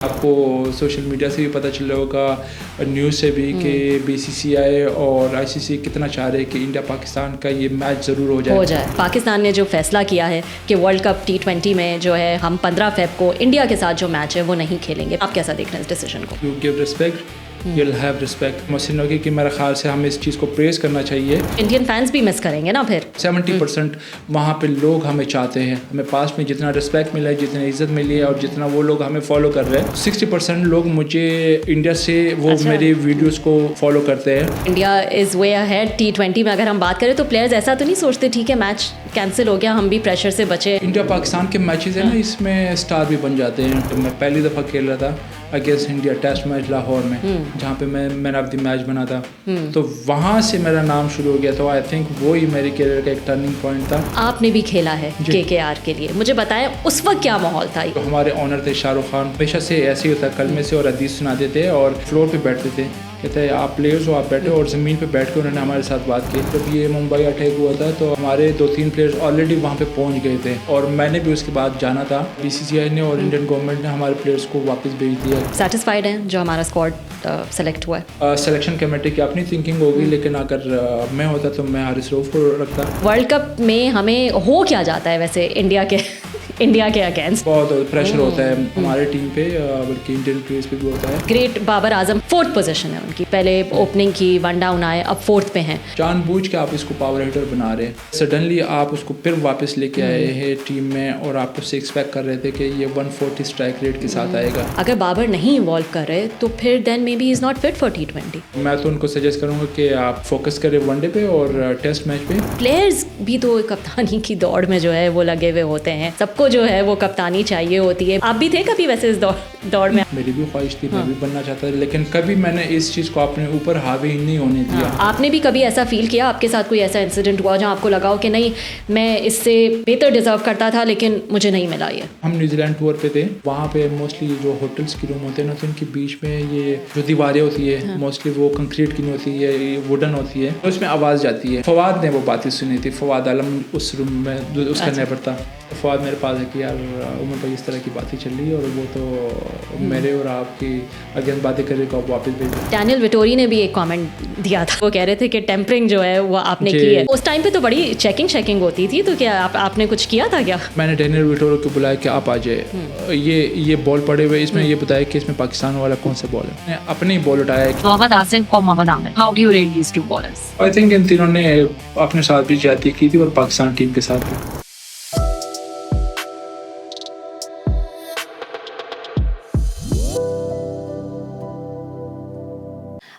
آپ کو social media سے بھی پتہ چل رہا ہوگا، نیوز سے بھی، کہ BCCI اور ICC کتنا چاہ رہے کہ انڈیا پاکستان کا یہ میچ ضرور ہو جائے۔ پاکستان نے جو فیصلہ کیا ہے کہ ورلڈ کپ T20 میں جو ہے ہم 15 فیب کو انڈیا کے ساتھ جو میچ ہے وہ نہیں کھیلیں گے، آپ کیسا دیکھ رہے ہیں اس ڈیسیژن کو؟ You give respect, you will have respect. Mohsin Naqvi کی میرے خیال سے ہمیں اس چیز کو پریز کرنا چاہیے۔ انڈین فینس بھی مس کریں گے نا پھر۔ 70% وہاں پہ لوگ ہمیں چاہتے ہیں، ہمیں پاس میں جتنا رسپیکٹ ملا ہے، جتنی عزت ملی ہے اور جتنا وہ لوگ ہمیں فالو کر رہے ہیں، 60% لوگ مجھے انڈیا سے وہ میری ویڈیوز کو فالو کرتے ہیں۔ India is way ahead T20 میں۔ اگر ہم بات کریں تو پلیئرز ایسا تو نہیں سوچتے ٹھیک ہے میچ کینسل ہو گیا، ہم بھی پریشر سے بچے۔ انڈیا پاکستان کے میچز ہیں نا، اس میں اسٹار بھی بن جاتے ہیں۔ میں پہلی دفعہ کھیل رہا تھا against India test match Lahore میں، جہاں پہ میں مین آف دی میچ بنا تھا، تو وہاں سے میرا نام شروع ہو گیا تھا۔ آئی تھنک وہی میرے کیریئر کا ایک ٹرننگ پوائنٹ تھا۔ آپ نے بھی کھیلا ہے KKR کے لیے، مجھے بتائیں اس وقت کیا ماحول تھا؟ ہمارے آنر تھے شاہ رخ خان، ہمیشہ سے ایسے ہی ہوتا، کلمے سے اور حدیث سناتے تھے اور فلور پہ بیٹھتے تھے، کہتے ہیں آپ پلیئرز ہو، آپ بیٹھے، اور زمین پہ بیٹھ کے انہوں نے ہمارے ساتھ بات کی۔ جب یہ ممبئی اٹیک ہوا تھا تو ہمارے 2-3 پلیئرز آلریڈی وہاں پہ پہنچ گئے تھے، اور میں نے بھی اس کے بعد جانا تھا۔ BCCI نے اور انڈین گورنمنٹ نے ہمارے پلیئرز کو واپس بھیج دیا۔ سیٹسفائیڈ ہیں جو ہمارا اسکواڈ سلیکٹ ہوا ہے؟ سلیکشن کمیٹی کی اپنی تھنکنگ ہوگی، لیکن اگر میں ہوتا تو میں حارث رؤف کو رکھتا۔ ورلڈ کپ میں ہمیں ہو کیا جاتا ہے ویسے انڈیا کے اگینسٹ؟ بہت پریشر ہوتا ہے ہماری ٹیم پہ، بلکہ انڈین پلیئرز پہ بھی ہوتا ہے۔ Great Babar Azam 4th position ہے ان کی، پہلے اوپننگ کی 1 ڈاؤن آئے، اب 4th پہ ہیں۔ جان بوجھ کے آپ اس کو پاور ہیٹر بنا رہے ہیں، سڈنلی آپ اس کو پھر واپس لے کے آئے ہیں ٹیم میں، اور آپ اس سے ایکسپیکٹ کر رہے تھے کہ یہ 140 اسٹرائک ریٹ کے ساتھ آئے گا۔ اگر بابر نہیں انوالو کر رہے تو پھر then may be he is not fit for T20۔ میں تو ان کو سجیسٹ کروں گا کہ آپ فوکس کریں ون ڈے پہ اور ٹیسٹ میچ پہ۔ پلیئرز بھی تو کپتانی کی دوڑ میں جو ہے وہ لگے ہوئے ہوتے ہیں، سب کو جو ہے وہ کپتانی چاہیے ہوتی ہے۔ آپ بھی تھے کبھی ویسے اس دوڑ میں؟ میری بھی خواہش تھی، میں بھی بننا چاہتا تھا، لیکن کبھی میں نے اس چیز کو اپنے اوپر حاوی نہیں ہونے دیا۔ آپ نے بھی کبھی ایسا فیل کیا، آپ کے ساتھ کوئی ایسا انسیڈنٹ ہوا جہاں آپ کو لگا ہو کہ نہیں میں اس سے بہتر ڈیزرو کرتا تھا لیکن مجھے نہیں ملا؟ یہ ہم نیوزی لینڈ ٹور پہ تھے، وہاں پہ موسٹلی جو ہوٹلس کے روم ہوتے ہیں نا، تو ان کے بیچ میں یہ جو دیواریں ہوتی ہے موسٹلی وہ کنکریٹ کی نہیں ہوتی ہے، یہ ووڈن ہوتی ہے، اس میں آواز جاتی ہے۔ فواد نے وہ باتیں سنی تھی، فواد عالم اس روم میں اس کا نیبر تھا۔ فواد میرے پاس ہے کہ یار عمر بھائی اس طرح کی باتیں چل رہی ہے اور وہ تو میرے اور آپ کی اگینسٹ باتیں کر رہے کو آپ واپس بھیجو۔ ڈینیل وٹوری نے بھی ایک کامنٹ دیا تھا، وہ کہہ رہے تھے کہ ٹیمپرنگ جو ہے وہ آپ نے کی ہے۔ اس ٹائم پہ تو بڑی چیکنگ ہوتی تھی، تو کیا آپ نے کچھ کیا تھا کیا؟ میں نے ڈینیل وٹوری کو بلایا کہ آپ آ جائے، یہ بال پڑے ہوئے، اس میں یہ بتایا کہ اس میں پاکستان والا کون سا بال ہے۔ میں اپنے ہی بال اٹھایا ہے۔ محمد آصف اور Muhammad Aamir, how do you rate these two bowlers? I think ان تینوں نے اپنے ساتھ بھی زیادتی کی تھی اور پاکستان ٹیم کے ساتھ بھی۔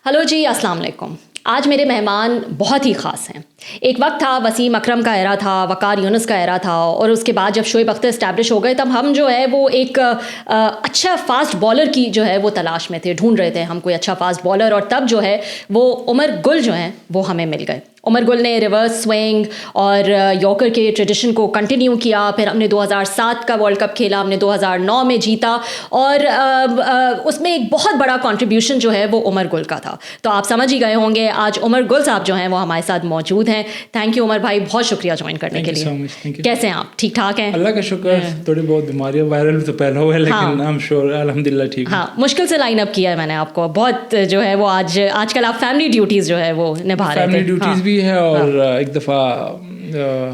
ہلو جی، السلام علیکم۔ آج میرے مہمان بہت ہی خاص ہیں۔ ایک وقت تھا وسیم اکرم کا ایرا تھا، وقار یونس کا ایرا تھا، اور اس کے بعد جب شعیب اختر اسٹیبلش ہو گئے تب ہم جو ہے وہ ایک اچھا فاسٹ بالر کی جو ہے وہ تلاش میں تھے، ڈھونڈ رہے تھے ہم کوئی اچھا فاسٹ بالر، اور تب جو ہے وہ عمر گل جو ہیں وہ ہمیں مل گئے۔ عمر گل نے ریورس سوئنگ اور یارکر کے ٹریڈیشن کو کنٹینیو کیا، پھر ہم نے 2007 کا ورلڈ کپ کھیلا، ہم نے 2009 میں جیتا، اور اس میں ایک بہت بڑا کنٹریبیوشن جو ہے وہ عمر گل کا تھا۔ تو آپ سمجھ ہی گئے ہوں گے آج عمر گل صاحب جو ہیں وہ ہمارے ساتھ موجود ہیں۔ تھینک یو عمر بھائی، بہت شکریہ جوائن کرنے کے لیے۔ کیسے ہیں آپ؟ ٹھیک ٹھاک ہیں؟ اللہ کا شکر، تھوڑی بہت بیماریاں وائرل تو پہلا ہوا ہے، لیکن I'm sure الحمدللہ ٹھیک۔ ہاں، مشکل سے لائن اپ کیا ہے میں نے آپ کو، بہت جو ہے وہ آج کل آپ فیملی ڈیوٹیز جو ہے وہ نبھا رہے تھے۔ فیملی ڈیوٹیز بھی ہے، اور ایک دفعہ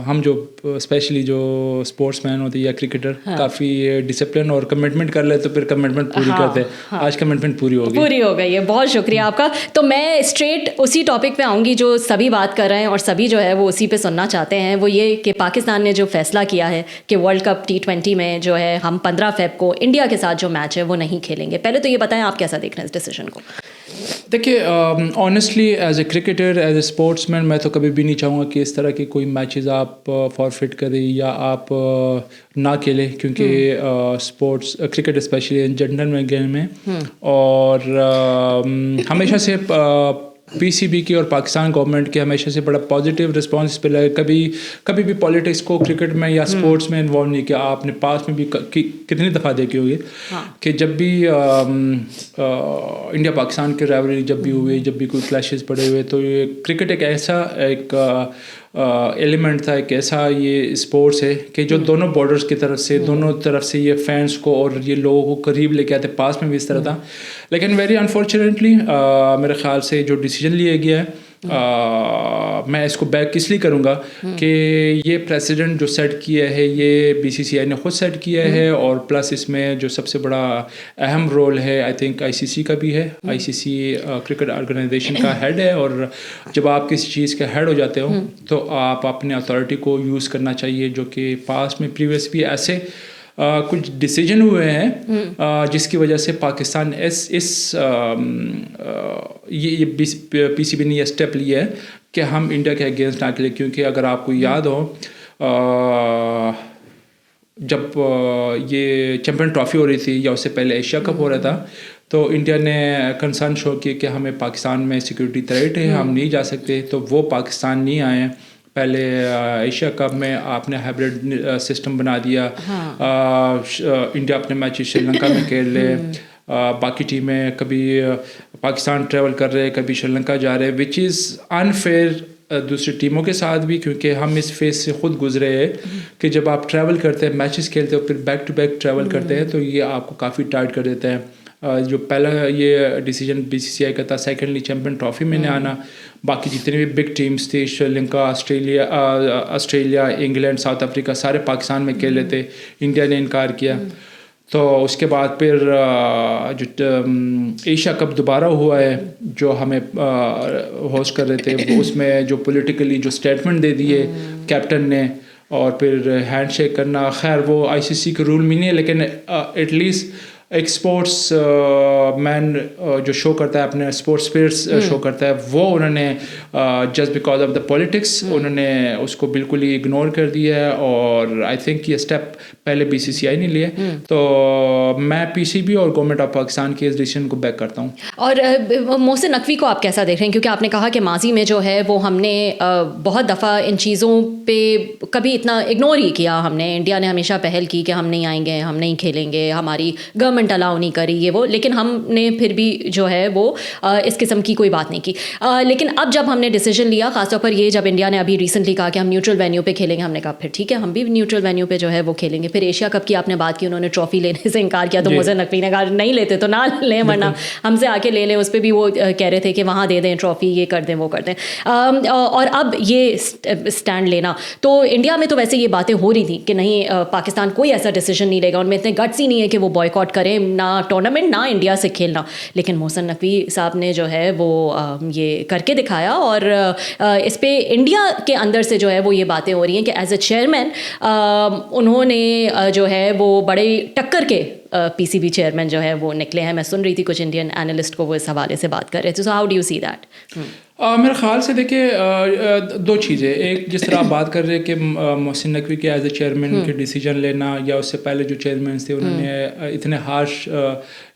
ہم جو اسپیشلی جو اسپورٹس مین ہوتے ہیں یا کرکٹر کافی ڈسپلن اور کمٹمنٹ کر لیتے تو پھر کمٹمنٹ پوری کرتے ہیں۔ آج کمٹمنٹ پوری ہو گئی ہے۔ بہت شکریہ آپ کا۔ تو میں اسٹریٹ اسی ٹاپک پہ آؤں گی جو سبھی بات کر رہے ہیں اور سبھی جو ہے وہ اسی پہ سننا چاہتے ہیں، وہ یہ کہ پاکستان نے جو فیصلہ کیا ہے کہ ورلڈ کپ T20 میں جو ہے ہم 15 فیب کو انڈیا کے ساتھ جو میچ ہے وہ نہیں کھیلیں گے۔ پہلے تو یہ بتائیں آپ کیسا دیکھ رہے ہیں اس ڈیسیژن کو؟ دیکھیے، honestly as a cricketer, as a sportsman مین، میں تو کبھی بھی نہیں چاہوں گا کہ اس طرح کے کوئی میچز آپ فارفٹ کریں یا آپ نہ کھیلیں، کیونکہ sports cricket specially in general میں گیم میں، اور ہمیشہ سے PCB کی اور پاکستان گورنمنٹ کے ہمیشہ سے بڑا پازیٹیو رسپانس اس پہ لگا۔ کبھی بھی پالیٹکس کو کرکٹ میں یا اسپورٹس میں انوالو نہیں کیا۔ آپ نے پاس میں بھی کتنی دفعہ دیکھی ہوگی کہ جب بھی انڈیا پاکستان کے رائیولری جب بھی ہوئے، جب بھی کوئی کلیشز پڑے ہوئے، تو یہ کرکٹ ایک ایسا ایک ایلیمنٹ تھا, ایک ایسا یہ اسپورٹس ہے کہ جو دونوں بارڈرز کی طرف سے, دونوں طرف سے یہ فینس کو اور یہ لوگوں کو قریب لے کے آتے. پاس میں بھی اس طرح تھا, لیکن ویری انفارچونیٹلی میرے خیال سے جو ڈیسیجن لیا گیا ہے, میں اس کو بیک اس لیے کروں گا کہ یہ پریسیڈنٹ جو سیٹ کیا ہے یہ بی سی سی آئی نے خود سیٹ کیا ہے, اور پلس اس میں جو سب سے بڑا اہم رول ہے آئی تھنک آئی سی سی کا بھی ہے. آئی سی سی کرکٹ آرگنائزیشن کا ہیڈ ہے, اور جب آپ کسی چیز کے ہیڈ ہو جاتے ہو تو آپ اپنے اتھارٹی کو یوز کرنا چاہیے, جو کہ پاس میں پریویس بھی ایسے کچھ ڈیسیجن ہوئے ہیں جس کی وجہ سے پاکستان یہ پی سی بی نے یہ اسٹیپ لیا ہے کہ ہم انڈیا کے اگینسٹ نہ کھیلیں. کیونکہ اگر آپ کو یاد ہو جب یہ چیمپئن ٹرافی ہو رہی تھی یا اس سے پہلے ایشیا کپ ہو رہا تھا, تو انڈیا نے کنسرن شو کیا کہ ہمیں پاکستان میں سیکورٹی تھریٹ ہے, ہم نہیں جا سکتے. تو وہ پاکستان نہیں آئے. پہلے ایشیا کپ میں آپ نے ہائبرڈ سسٹم بنا دیا, انڈیا اپنے میچز شری لنکا میں کھیل لے, باقی ٹیمیں کبھی پاکستان ٹریول کر رہے, کبھی شری لنکا جا رہے, وچ از انفیئر دوسری ٹیموں کے ساتھ بھی, کیونکہ ہم اس فیز سے خود گزرے ہیں کہ جب آپ ٹریول کرتے ہیں, میچز کھیلتے ہو, پھر بیک ٹو بیک ٹریول کرتے ہیں, تو یہ آپ کو کافی ٹائٹ کر دیتے ہیں. جو پہلا یہ ڈیسیجن بی سی سی آئی کا تھا, سیکنڈلی چیمپئن ٹرافی میں نے آنا, باقی جتنے بھی بگ ٹیمز تھے, Sri Lanka, Australia, England, South Africa, سارے پاکستان میں کھیل لیتے. انڈیا نے انکار کیا. تو اس کے بعد پھر جو ایشیا کپ دوبارہ ہوا ہے جو ہمیں ہوسٹ کر رہے تھے, اس میں جو پولیٹیکلی جو اسٹیٹمنٹ دے دیے کیپٹن نے, اور پھر ہینڈ شیک کرنا, خیر وہ آئی سی سی کے رول میں نہیں ہے, لیکن ایٹ لیسٹ ایک اسپورٹس مین جو شو کرتا ہے, اپنے اسپورٹس اسپرٹس شو کرتا ہے, وہ انہوں نے just because of the politics انہوں نے اس کو بالکل ہی اگنور کر دیا ہے. اور آئی تھنک یہ اسٹیپ پہلے بی سی سی آئی نے لیے, تو میں پی سی بی اور گورنمنٹ آف پاکستان کے اس ڈیسیژن کو بیک کرتا ہوں. اور محسن نقوی کو آپ کیسا دیکھ رہے ہیں, کیونکہ آپ نے کہا کہ ماضی میں جو ہے وہ ہم نے بہت دفعہ ان چیزوں پہ کبھی اتنا اگنور ہی کیا, ہم نے انڈیا نے ہمیشہ پہل کی کہ ہم نہیں آئیں گے, ہم نہیں کھیلیں گے, ہماری گورنمنٹ الاؤ نہیں کری یہ وہ, لیکن ہم نے پھر بھی جو ہے وہ اس قسم کی کوئی بات نہیں کی. لیکن اب جب ہم نے ڈیسیجن لیا, خاص طور پر یہ جب انڈیا نے ابھی ریسنٹلی کہا کہ ہم نیوٹرل وینیو پہ کھیلیں گے, ہم نے کہا پھر ٹھیک ہے ہم بھی نیوٹرل وینیو پہ جو ہے وہ کھیلیں گے. پھر ایشیا کپ کی آپ نے بات کی, انہوں نے ٹرافی لینے سے انکار کیا, تو محسن نقوی نے کہا نہیں لیتے تو نہ لیں, ورنہ ہم سے آ کے لے لیں. اس پہ بھی وہ کہہ رہے تھے کہ وہاں دے دیں ٹرافی, یہ کر دیں وہ کر دیں. اور اب یہ اسٹینڈ لینا, تو انڈیا میں تو ویسے یہ باتیں ہو رہی تھیں کہ نہیں پاکستان کوئی ایسا ڈیسیجن نہیں لے گا, ان میں اتنے گٹس ہی نہیں ہے کہ وہ بوائیکاٹ کریں, نہ ٹورنامنٹ نہ انڈیا سے کھیلنا. لیکن محسن نقوی صاحب نے جو ہے وہ یہ کر کے دکھایا, اور اس پہ انڈیا کے اندر سے جو ہے وہ یہ باتیں ہو رہی ہیں کہ ایز اے چیئرمین انہوں نے جو ہے وہ بڑے ٹکر کے پی سی بی چیئرمین جو ہے وہ نکلے ہیں. میں سن رہی تھی کچھ انڈین اینالسٹ کو وہ اس حوالے سے بات کر رہے تھے. So how do you see that? میرے خیال سے دیکھیے دو چیزیں, ایک جس طرح آپ بات کر رہے ہیں کہ محسن نقوی کے ایز اے چیئرمین کے ڈیسیجن لینا, یا اس سے پہلے جو چیئرمینس تھے انہوں نے اتنے ہارش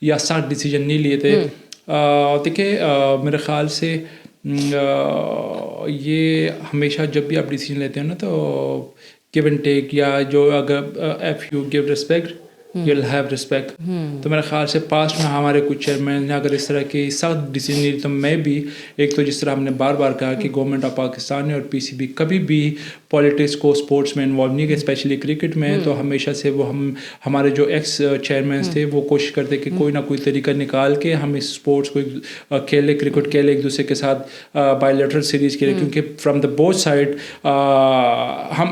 یا سخت ڈیسیجن نہیں لیے تھے. دیکھیے میرے خیال سے یہ ہمیشہ جب بھی آپ ڈیسیجن لیتے ہیں نا تو گیو اینڈ ٹیک, یا جو اگر if you give respect you will have respect. تو میرے خیال سے پاسٹ میں ہمارے کچھ چیئرمین نے اگر اس طرح کی سخت ڈیسیجن لی, تو میں بھی ایک تو جس طرح ہم نے بار بار کہا کہ گورنمنٹ آف پاکستان نے اور پی سی بی کبھی بھی پالیٹکس کو اسپورٹس میں انوالو نہیں کیا, اسپیشلی کرکٹ میں. تو ہمیشہ سے وہ ہمارے جو ایکس چیئرمینس تھے وہ کوشش کرتے کہ کوئی نہ کوئی طریقہ نکال کے ہم اس اسپورٹس کو کھیلے, کرکٹ کھیلے, ایک دوسرے کے ساتھ بائی لیٹرل سیریز کھیلے. کیونکہ فرام دا بوتھ سائڈ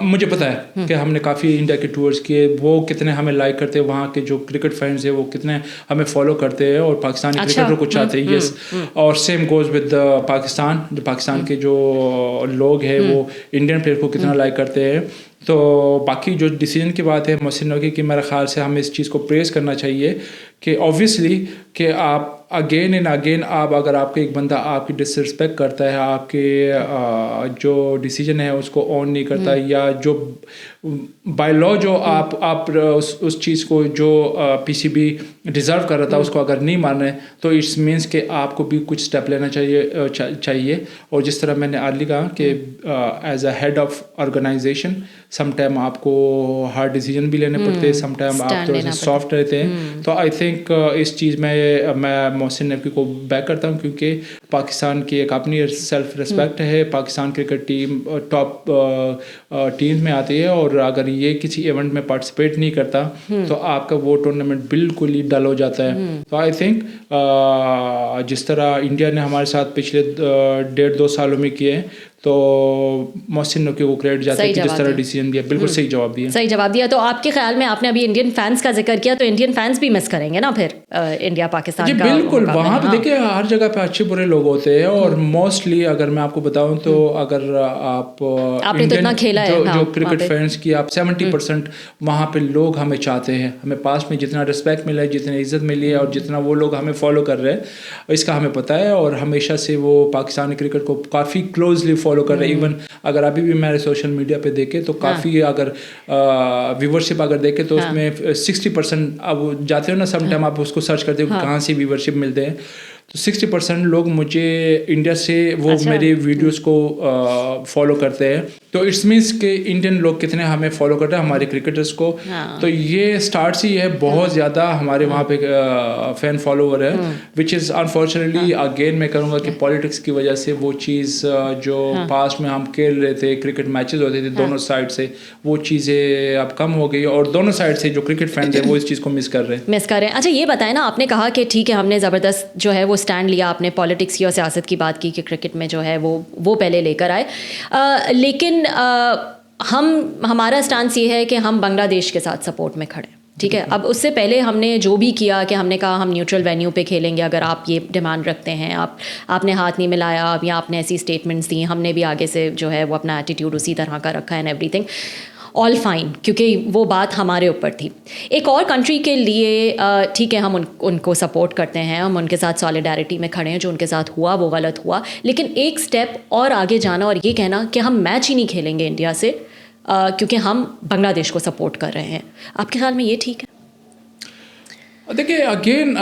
مجھے پتہ ہے کہ ہم نے کافی انڈیا کے ٹورس کیے, وہ کتنے ہمیں لائک کرتے, وہاں کے جو کرکٹ فینس ہیں وہ کتنے ہمیں فالو کرتے ہیں اور پاکستانی کرکٹر کو چاہتے ہیں. یس, اور سیم گوز ود پاکستان, جو پاکستان کے جو لوگ ہیں وہ انڈین پلیئر کو کتنا لائک کرتے ہیں. تو باقی جو ڈیسیجن کی بات ہے محسن نقوی کی, میرے خیال سے ہمیں اس چیز کو پریز کرنا چاہیے کہ اوبویسلی کہ آپ اگین اینڈ اگین اگر آپ کا ایک بندہ آپ کی ڈس رسپیکٹ کرتا ہے, آپ کے جو ڈیسیجن ہے اس کو آن نہیں کرتا, یا جو بائی لا جو آپ اس چیز کو جو پی سی بی ڈیزرو کر رہا تھا اس کو اگر نہیں مان رہے, تو اٹس مینس کہ آپ کو بھی کچھ اسٹیپ لینا چاہیے. اور جس طرح میں نے ارلی کہا کہ as a head of organization some time آپ کو ہارڈ ڈیسیجن بھی لینے پڑتے ہیں, سم ٹائم آپ تھوڑے سے سافٹ رہتے ہیں. تو آئی تھنک اس چیز میں محسن نقوی کو بیک کرتا ہوں کیونکہ پاکستان کی ایک اپنی سیلف رسپیکٹ ہے. Pakistan cricket team top teams میں آتی ہے اور اگر یہ کسی ایونٹ میں پارٹیسپیٹ نہیں کرتا تو آپ کا وہ ٹورنامنٹ بالکل ہی ڈل ہو جاتا ہے. تو آئی تھنک جس طرح انڈیا نے ہمارے ساتھ پچھلے 1.5-2 سالوں میں کیے تو محسن نقوی کو کریڈٹ جاتا ہے کہ جس طرح ڈیسیجن دیا بالکل صحیح جواب دیا. صحیح جواب دیا. تو آپ کے خیال میں آپ نے ابھی انڈین فینس کا ذکر کیا تو انڈین فینس بھی مس کریں گے نا پھر انڈیا پاکستان کا؟ بالکل. وہاں پہ دیکھیں ہر جگہ پہ اچھے برے لوگ ہوتے ہیں اور موسٹلی اگر میں آپ کو بتاؤں تو اگر آپ نے تو اتنا کھیلا ہے جو کرکٹ فینس کی آپ 70% وہاں پہ لوگ ہمیں چاہتے ہیں. ہمیں پاس میں جتنا رسپیکٹ ملا ہے, جتنی عزت ملی ہے اور جتنا وہ لوگ ہمیں فالو کر رہے ہیں اس کا ہمیں پتہ ہے اور ہمیشہ سے وہ پاکستانی کرکٹ کو کافی کلوزلی فالو کر رہے ہیں. ایون اگر ابھی بھی میرے سوشل میڈیا پہ دیکھیں تو کافی اگر ویورشپ اگر دیکھیں تو اس میں 60% اب جاتے ہو نا سم ٹائم آپ اس کو سرچ کرتے ہو کہاں سے ویورشپ ملتے ہیں تو 60% لوگ مجھے انڈیا سے وہ میری ویڈیوز کو فالو کرتے ہیں. تو اٹس مینس کہ انڈین لوگ کتنے ہمیں فالو کرتے ہیں ہمارے کرکٹرز کو. تو یہ اسٹارٹ سے ہی ہے بہت زیادہ ہمارے وہاں پہ فین فالوور ہے وچ از انفارچونیٹلی اگین میں کروں گا کہ پالیٹکس کی وجہ سے وہ چیز جو پاسٹ میں ہم کھیل رہے تھے کرکٹ میچز ہوتے تھے دونوں سائڈ سے وہ چیزیں اب کم ہو گئی اور دونوں سائڈ سے جو کرکٹ فینس ہیں وہ اس چیز کو مس کر رہے ہیں. اچھا یہ بتائیں نا, آپ نے کہا کہ ٹھیک ہے ہم نے زبردست جو ہے وہ اسٹینڈ لیا, آپ نے پالیٹکس کی اور سیاست کی بات کی کہ کرکٹ میں جو ہے وہ پہلے لے کر آئے, لیکن ہمارا اسٹانس یہ ہے کہ ہم بنگلہ دیش کے ساتھ سپورٹ میں کھڑے. ٹھیک ہے, اب اس سے پہلے ہم نے جو بھی کیا کہ ہم نے کہا ہم نیوٹرل وینیو پہ کھیلیں گے اگر آپ یہ ڈیمانڈ رکھتے ہیں, آپ نے ہاتھ نہیں ملایا یا آپ نے ایسی اسٹیٹمنٹس دی, ہم نے بھی آگے سے جو ہے وہ اپنا ایٹیٹیوڈ اسی طرح کا رکھا ہے and everything all fine کیونکہ وہ بات ہمارے اوپر تھی. ایک اور کنٹری کے لیے ٹھیک ہے ہم ان کو سپورٹ کرتے ہیں, ہم ان کے ساتھ سالیڈیرٹی میں کھڑے ہیں, جو ان کے ساتھ ہوا وہ غلط ہوا, لیکن ایک اسٹیپ اور آگے جانا اور یہ کہنا کہ ہم میچ ہی نہیں کھیلیں گے انڈیا سے کیونکہ ہم بنگلہ دیش کو سپورٹ کر رہے ہیں, آپ کے خیال میں یہ ٹھیک ہے؟ دیکھیے اگین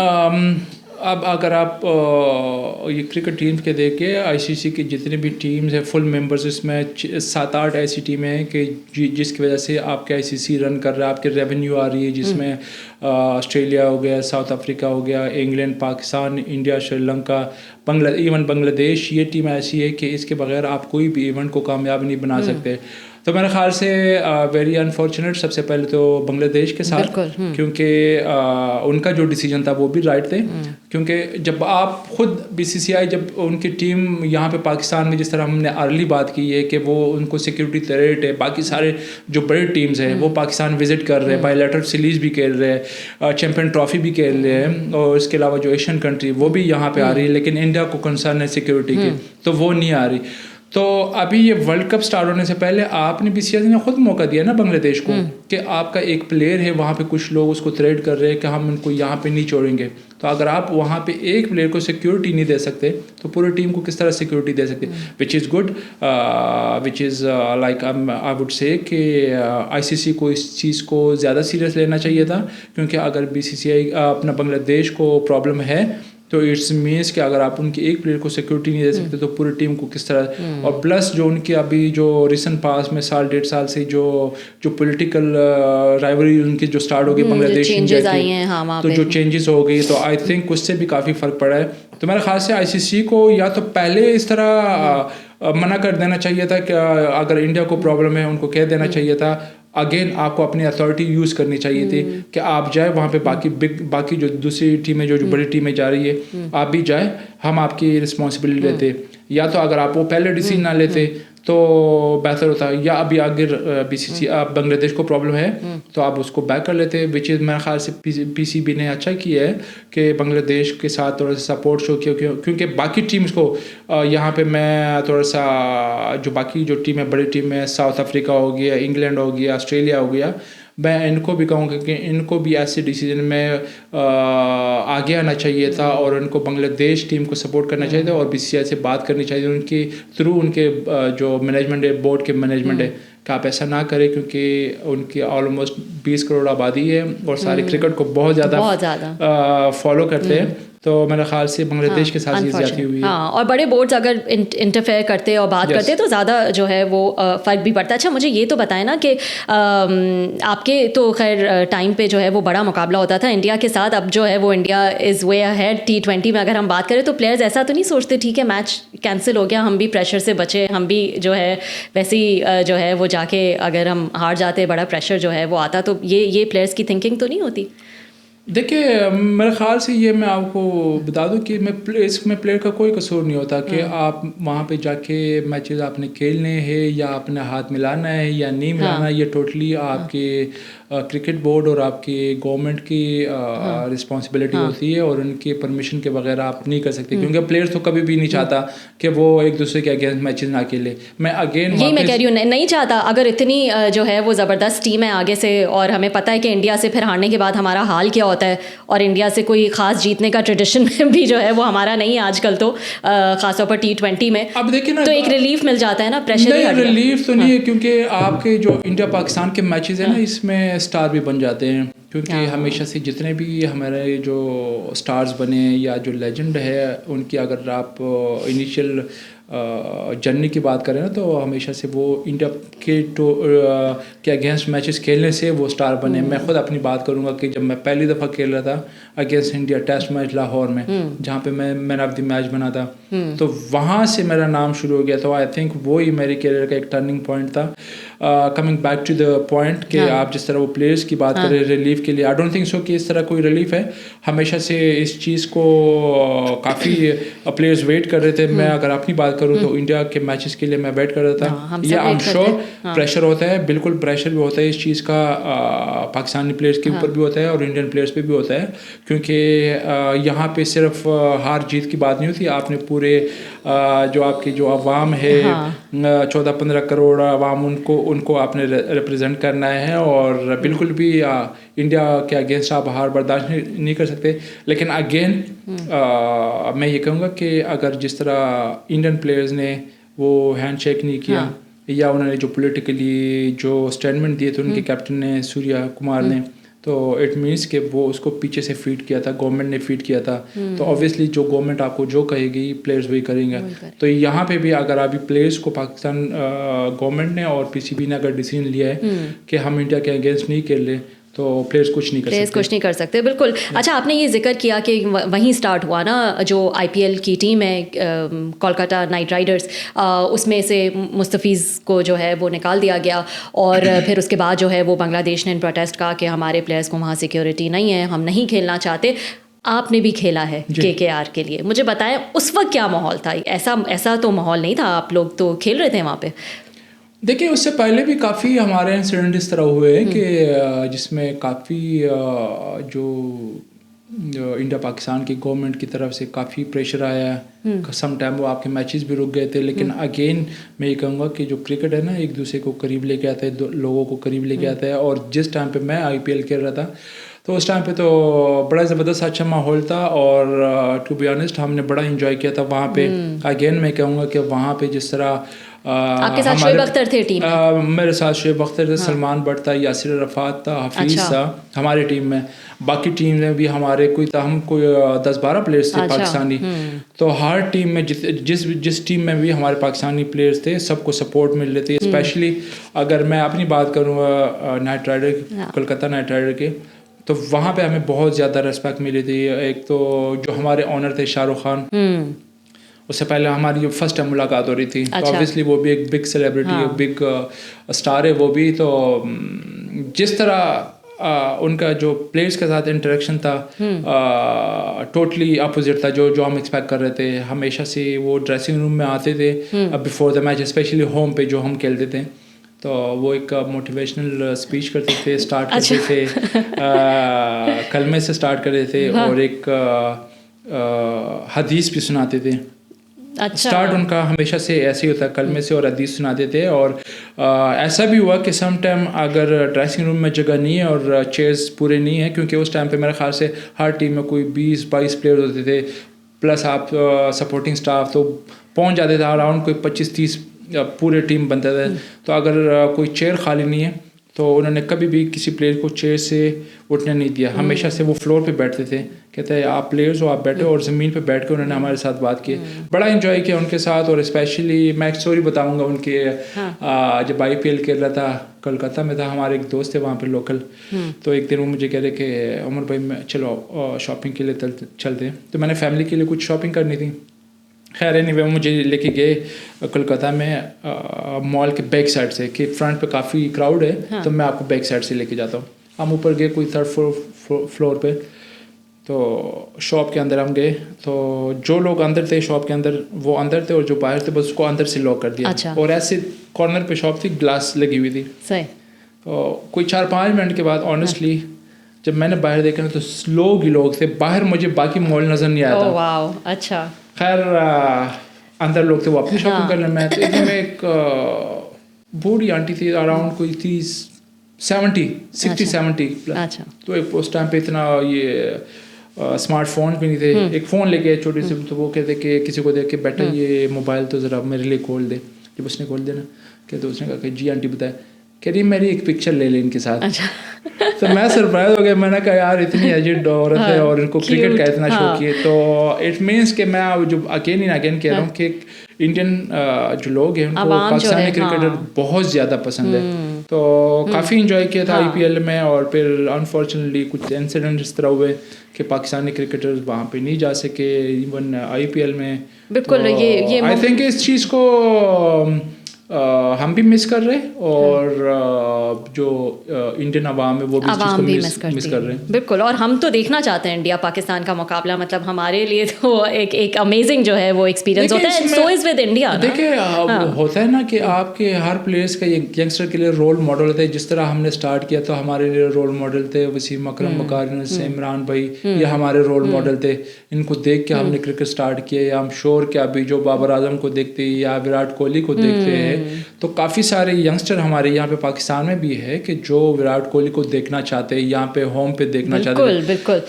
اب اگر آپ یہ کرکٹ ٹیمز کے دیکھیں آئی سی سی کی جتنی بھی ٹیمز ہیں فل ممبرز اس میں 7-8 ایسی ٹیمیں ہیں کہ جس کی وجہ سے آپ کے آئی سی سی رن کر رہا ہے, آپ کے ریونیو آ رہی ہے جس میں آسٹریلیا ہو گیا, ساؤتھ افریقہ ہو گیا, England, Pakistan, India, Sri Lanka, even بنگلہ دیش. یہ ٹیم ایسی ہے کہ اس کے بغیر آپ کوئی بھی ایونٹ کو کامیاب نہیں بنا سکتے. تو میرے خیال سے ویری انفارچونیٹ سب سے پہلے تو بنگلہ دیش کے ساتھ کیونکہ ان کا جو ڈیسیجن تھا وہ بھی رائٹ تھے کیونکہ جب آپ خود بی سی سی آئی جب ان کی ٹیم یہاں پہ پاکستان میں جس طرح ہم نے ارلی بات کی ہے کہ وہ ان کو سیکورٹی تھریٹ ہے, باقی سارے جو بڑے ٹیمز ہیں وہ پاکستان وزٹ کر رہے ہیں, بائی لیٹرل سیریز بھی کھیل رہے ہیں, چیمپئن ٹرافی بھی کھیل رہے ہیں اور اس کے علاوہ جو ایشین کنٹری وہ بھی یہاں پہ آ رہی ہے, لیکن انڈیا کو کنسرن ہے سیکورٹی کی تو وہ نہیں آ رہی. تو ابھی یہ ورلڈ کپ اسٹارٹ ہونے سے پہلے آپ نے بی سی آئی نے خود موقع دیا نا بنگلہ دیش کو کہ آپ کا ایک پلیئر ہے وہاں پہ کچھ لوگ اس کو تھریٹ کر رہے ہیں کہ ہم ان کو یہاں پہ نہیں چھوڑیں گے. تو اگر آپ وہاں پہ ایک پلیئر کو سیکورٹی نہیں دے سکتے تو پورے ٹیم کو کس طرح سیکورٹی دے سکتے, which is good, which is like I would say کہ آئی سی سی کو اس چیز کو زیادہ سیریس لینا چاہیے تھا کیونکہ اگر بی سی سی آئی اپنا بنگلہ دیش کو پرابلم ہے تو اٹس مینس کہ اگر آپ ان کی ایک پلیئر کو سیکورٹی نہیں دے سکتے تو پورے ٹیم کو کس طرح. اور پلس جو ان کی ابھی جو ریسنٹ پاس میں 1.5 سال سے جو پولیٹیکل رائیوری ان کی جو اسٹارٹ ہو گئی بنگلہ دیش تو جو چینجز ہو گئی تو آئی تھنک اس سے بھی کافی فرق پڑا ہے. تو میرے خیال سے آئی سی سی کو یا تو پہلے اس طرح منع کر دینا چاہیے تھا کہ اگر انڈیا کو پرابلم ہے ان کو کہہ دینا چاہیے تھا. اگین آپ کو اپنی اتھارٹی یوز کرنی چاہیے تھی کہ آپ جائیں وہاں پہ باقی جو دوسری ٹیمیں جو بڑی ٹیمیں جا رہی ہے آپ بھی جائیں, ہم آپ کی رسپانسبلٹی لیتے. یا تو اگر آپ وہ پہلے ڈیسیژن نہ لیتے تو بہتر ہوتا, یا ابھی آگے بی سی سی بنگلہ دیش کو پرابلم ہے تو آپ اس کو بیک کر لیتے, وچ از میرے خیال سے پی سی بی نے اچھا کیا ہے کہ بنگلہ دیش کے ساتھ تھوڑا سا سپورٹ شو کیا کیونکہ باقی ٹیمس کو یہاں پہ میں تھوڑا سا جو باقی جو ٹیم ہے بڑی ٹیم ہے ساؤتھ افریقہ ہو گیا, انگلینڈ ہو گیا, آسٹریلیا ہو گیا, میں ان کو بھی کہوں گا کہ ان کو بھی ایسے ڈیسیجن میں آگے آنا چاہیے تھا اور ان کو بنگلہ دیش ٹیم کو سپورٹ کرنا چاہیے تھا اور بی سی آئی سے بات کرنی چاہیے ان کی تھرو ان کے جو مینجمنٹ ہے بورڈ کے مینجمنٹ ہے کہ آپ ایسا نہ کریں کیونکہ ان کی آلموسٹ 20 کروڑ آبادی ہے اور سارے کرکٹ کو بہت زیادہ فالو کرتے ہیں. تو میرے خیال سے بنگلہ دیش کے ساتھ یہ زیادتی ہوئی ہے. ہاں, اور بڑے بورڈز اگر انٹرفیئر کرتے اور بات کرتے تو زیادہ جو ہے وہ فرق بھی پڑتا ہے. اچھا مجھے یہ تو بتائیں نا کہ آپ کے تو خیر ٹائم پہ جو ہے وہ بڑا مقابلہ ہوتا تھا انڈیا کے ساتھ, اب جو ہے وہ India is way ahead T20 میں. اگر ہم بات کریں تو پلیئرز ایسا تو نہیں سوچتے ٹھیک ہے میچ کینسل ہو گیا, ہم بھی پریشر سے بچے, ہم بھی جو ہے ویسے ہی جو ہے وہ جا کے اگر ہم ہار جاتے بڑا پریشر جو ہے وہ آتا, تو یہ پلیئرز کی تھنکنگ تو نہیں ہوتی؟ دیکھیے میرے خیال سے یہ میں آپ کو بتا دوں کہ اس میں پلیئر کا کوئی قصور نہیں ہوتا کہ آپ وہاں پہ جا کے میچز آپ نے کھیلنے ہیں یا اپنے ہاتھ ملانا ہے یا نہیں ملانا, یہ ٹوٹلی آپ کے کرکٹ بورڈ اور آپ کی گورنمنٹ کی رسپانسبلٹی ہوتی ہے, اور ان کی پرمیشن کے بغیر آپ نہیں کر سکتے, کیونکہ پلیئر تو کبھی بھی نہیں چاہتا کہ وہ ایک دوسرے کے اگینسٹ میچز نہ کھیلے. میں یہی میں کہہ رہی ہوں نہیں چاہتا. اگر اتنی جو ہے وہ زبردست ٹیم ہے آگے سے, اور ہمیں پتہ ہے کہ انڈیا سے پھر ہارنے کے بعد ہمارا حال کیا ہوتا ہے, اور انڈیا سے کوئی خاص جیتنے کا ٹریڈیشن بھی جو ہے وہ ہمارا نہیں ہے آج کل, تو خاص طور پر T20 میں اب دیکھیں نا, تو ایک ریلیف مل جاتا ہے نا, پریشر ہی ہٹ گیا. ریلیف تو نہیں ہے, کیونکہ آپ کے جو انڈیا پاکستان کے میچز ہیں نا اس میں اسٹار بھی بن جاتے ہیں, کیونکہ ہمیشہ سے جتنے بھی ہمارے جو اسٹارز بنے یا جو لیجنڈ ہے ان کی اگر آپ انیشیل جرنی کی بات کریں نا تو ہمیشہ سے وہ انڈیا کے اگینسٹ میچز کھیلنے سے وہ اسٹار بنے. میں خود اپنی بات کروں گا کہ جب میں پہلی دفعہ کھیل رہا تھا against India test match Lahore میں, جہاں پہ میں مین آف دی میچ بنا تھا, تو وہاں سے میرا نام شروع ہو گیا. تو آئی تھنک وہی میری کیریئر کا ایک ٹرننگ پوائنٹ تھا. Coming back to the point کہ آپ جس طرح وہ پلیئرس کی بات کریں ریلیف کے لیے, آئی ڈونٹ تھنک سو کہ اس طرح کوئی ریلیف ہے. ہمیشہ سے اس چیز کو کافی پلیئرز ویٹ کر رہے تھے. میں اگر اپنی بات کروں تو انڈیا کے میچز کے لیے میں ویٹ کر رہا تھا. یا آئی ایم شیور پریشر ہوتا ہے, بالکل پریشر بھی ہوتا ہے اس چیز کا, پاکستانی پلیئرس کے اوپر بھی ہوتا ہے اور انڈین پلیئرس پہ بھی ہوتا ہے, کیونکہ یہاں پہ صرف ہار جیت کی بات نہیں ہوتی. آپ نے پورے جو آپ کی جو عوام ہے 14-15 کروڑ عوام, ان کو آپ نے ریپرزینٹ کرنا ہے, اور بالکل بھی انڈیا کے اگینسٹ آپ ہار برداشت نہیں کر سکتے. لیکن اگین میں یہ کہوں گا کہ اگر جس طرح انڈین پلیئرز نے وہ ہینڈ شیک نہیں کیا, یا انہوں نے جو پولیٹیکلی جو اسٹیٹمنٹ دیے تھے ان کے کیپٹن نے سوریا کمار نے, تو اٹ مینس کہ وہ اس کو پیچھے سے فیڈ کیا تھا, گورنمنٹ نے فیڈ کیا تھا. تو اوبیسلی جو گورنمنٹ آپ کو جو کہے گی پلیئرز وہی کریں گے. تو یہاں پہ بھی اگر ابھی پلیئرز کو پاکستان گورنمنٹ نے اور PCB نے اگر ڈیسیژن لیا ہے کہ ہم انڈیا کے اگینسٹ نہیں کھیل رہے, تو پلیئرز کچھ نہیں کر سکتے. بالکل. اچھا آپ نے یہ ذکر کیا کہ وہیں اسٹارٹ ہوا نا جو IPL کی ٹیم ہے کولکاتہ نائٹ رائڈرز, اس میں سے مستفیض کو جو ہے وہ نکال دیا گیا, اور پھر اس کے بعد جو ہے وہ بنگلہ دیش نے پروٹیسٹ کہا کہ ہمارے پلیئرز کو وہاں سیکیورٹی نہیں ہے, ہم نہیں کھیلنا چاہتے. آپ نے بھی کھیلا ہے KKR کے لیے, مجھے بتائیں اس وقت کیا ماحول تھا؟ ایسا تو ماحول نہیں تھا, آپ لوگ تو کھیل رہے تھے وہاں پہ. دیکھیے اس سے پہلے بھی کافی ہمارے انسیڈنٹ اس طرح ہوئے ہیں کہ جس میں کافی جو انڈیا پاکستان کی گورنمنٹ کی طرف سے کافی پریشر آیا ہے. سم ٹائم وہ آپ کے میچز بھی رک گئے تھے, لیکن اگین میں یہ کہوں گا کہ جو کرکٹ ہے نا ایک دوسرے کو قریب لے کے آتا ہے, لوگوں کو قریب لے کے آتا ہے. اور جس ٹائم پہ میں IPL کھیل رہا تھا تو اس ٹائم پہ تو بڑا زبردست اچھا ماحول تھا, اور ٹو بی آنیسٹ ہم نے بڑا انجوائے کیا تھا وہاں پہ. اگین میں کہوں گا کہ وہاں پہ جس طرح آپ کے ساتھ شعیب اختر تھے ٹیم میں, میرے ساتھ شعیب اختر تھے, سلمان بٹ تھا, یاسر عرفات تھا, حفیظ تھا ہماری ٹیم میں. باقی ٹیم میں بھی ہمارے ہم کوئی 10-12 پلیئرس تھے پاکستانی. تو ہر ٹیم میں جس ٹیم میں بھی ہمارے پاکستانی پلیئرس تھے سب کو سپورٹ مل رہی تھی. اسپیشلی اگر میں اپنی بات کروں Knight Rider Kolkata Knight Rider کے, تو وہاں پہ ہمیں بہت زیادہ ریسپیکٹ ملی تھی. ایک تو جو ہمارے آنر تھے شاہ رخ خان, اس سے پہلے ہماری فرسٹ ٹائم ملاقات ہو رہی تھی. تو اوبیسلی وہ بھی ایک بگ سیلیبریٹی, ایک بگ اسٹار ہے وہ بھی. تو جس طرح ان کا جو پلیئرس کے ساتھ انٹریکشن تھا ٹوٹلی اپوزٹ تھا جو ہم ایکسپیکٹ کر رہے تھے. ہمیشہ سے وہ ڈریسنگ روم میں آتے تھے before the match, specially home پہ جو ہم کھیلتے تھے, تو وہ ایک موٹیویشنل اسپیچ کرتے تھے, اسٹارٹ کرتے تھے کلمے سے اسٹارٹ کرتے تھے, اور ایک حدیث بھی سناتے تھے. اسٹارٹ ان کا ہمیشہ سے ایسے ہی ہوتا ہے, کلمے سے اور حدیث سناتے تھے. اور ایسا بھی ہوا کہ سم ٹائم اگر ڈریسنگ روم میں جگہ نہیں ہے اور چیئرز پورے نہیں ہیں, کیونکہ اس ٹائم پہ میرے خیال سے ہر ٹیم میں کوئی 20-22 پلیئر ہوتے تھے, پلس آپ سپورٹنگ اسٹاف, تو پہنچ جاتے تھے اراؤنڈ کوئی 25-30 پورے ٹیم بنتے تھے. تو اگر کوئی چیئر خالی نہیں ہے تو انہوں نے کبھی بھی کسی پلیئر کو چیئر سے اٹھنے نہیں دیا, ہمیشہ سے وہ فلور پہ بیٹھتے تھے. کہتے ہیں آپ پلیئرز ہو, آپ بیٹھے, اور زمین پہ بیٹھ کے انہوں نے ہمارے ساتھ بات کی, بڑا انجوائے کیا ان کے ساتھ. اور اسپیشلی میں ایک اسٹوری بتاؤں گا ان کے, جب IPL کھیل رہا تھا کلکتہ میں تھا, ہمارے ایک دوست تھے وہاں پہ لوکل, تو ایک دن وہ مجھے کہہ رہے کہ عمر بھائی میں چلو شاپنگ کے لیے چلتے ہیں. تو میں نے فیملی کے لیے کچھ شاپنگ کرنی تھی. خیر anyway مجھے لے کے گئے کلکتہ میں مال کے بیک سائڈ سے, کہ فرنٹ پہ کافی کراؤڈ ہے تو میں آپ کو بیک سائڈ سے لے کے جاتا ہوں. ہم اوپر گئے کوئی 3rd فلور پہ, تو شاپ کے اندر ہم گئے, تو جو لوگ اندر تھے شاپ کے اندر وہ اندر تھے, اور جو باہر تھے بس اس کو اندر سے لاک کر دیا. اور ایسے کارنر پہ شاپ تھی, گلاس لگی ہوئی تھی. تو کوئی 4-5 منٹ کے بعد آنیسٹلی جب میں نے باہر دیکھا نا تو لوگ ہی لوگ تھے باہر, مجھے باقی مال نظر نہیں آیا تھا. اچھا خیر اندر لوگ تھے وہ اپنی شاپنگ کرنے میں. تو اتنے میں ایک بوڑھی آنٹی تھی, اراؤنڈ کوئی 60-70 پلس. تو ایک اس ٹائم پہ اتنا یہ اسمارٹ فون بھی نہیں تھے, ایک فون لے کے چھوٹی سی, تو وہ کہتے کہ کسی کو دیکھ کے بیٹھا یہ موبائل تو ذرا میرے لیے کھول دے. جب اس نے کھول دیا نا کہ تو اس نے کہا کہ جی آنٹی بتائے, کہہ رہی میری ایک پکچر لے لیں ان کے ساتھ. تو میں سرپرائز ہو گیا, میں نے کہا یار اتنی ایجڈ عورت ہے اور ان کو کرکٹ کا اتنا شوق ہے. تو اٹ مینس کہ میں جو اگین کہہ رہا ہوں کہ انڈین جو لوگ ہیں ان کو پاکستانی کرکٹر بہت زیادہ پسند ہے. تو کافی انجوائے کیا تھا IPL میں. اور پھر انفارچونیٹلی کچھ انسیڈنٹ اس طرح ہوئے کہ پاکستانی کرکٹرز وہاں پہ نہیں جا سکے ایون IPL میں. بالکل یہ آئی تھنک اس چیز کو ہم بھی مس کر رہے ہیں, اور جو انڈین عوام ہے وہ بھی اس چیز کو مس کر رہے ہیں. بالکل, اور ہم تو دیکھنا چاہتے ہیں انڈیا پاکستان کا مقابلہ. مطلب ہمارے لیے تو ایک امیزنگ جو ہے وہ ایکسپیرینس ہوتا ہے. سو از ود انڈیا. دیکھیں ہوتا ہے نا کہ آپ کے ہر پلیئرس کا ینگسٹر کے لیے رول ماڈل ہوتا ہے. جس طرح ہم نے اسٹارٹ کیا تو ہمارے لیے رول ماڈل تھے وسیم اکرم, وقار یونس, عمران بھائی, یہ ہمارے رول ماڈل تھے. ان کو دیکھ کے ہم نے کرکٹ اسٹارٹ کیا. یا ہم شور کہ ابھی جو بابر اعظم کو دیکھتے یا وراٹ کوہلی کو دیکھتے ہیں, تو کافی سارے ینگسٹر ہمارے یہاں پہ پاکستان میں بھی ہے کہ جو وراٹ کوہلی کو دیکھنا چاہتے ہیں, یہاں پہ ہوم پہ دیکھنا چاہتے ہیں. بالکل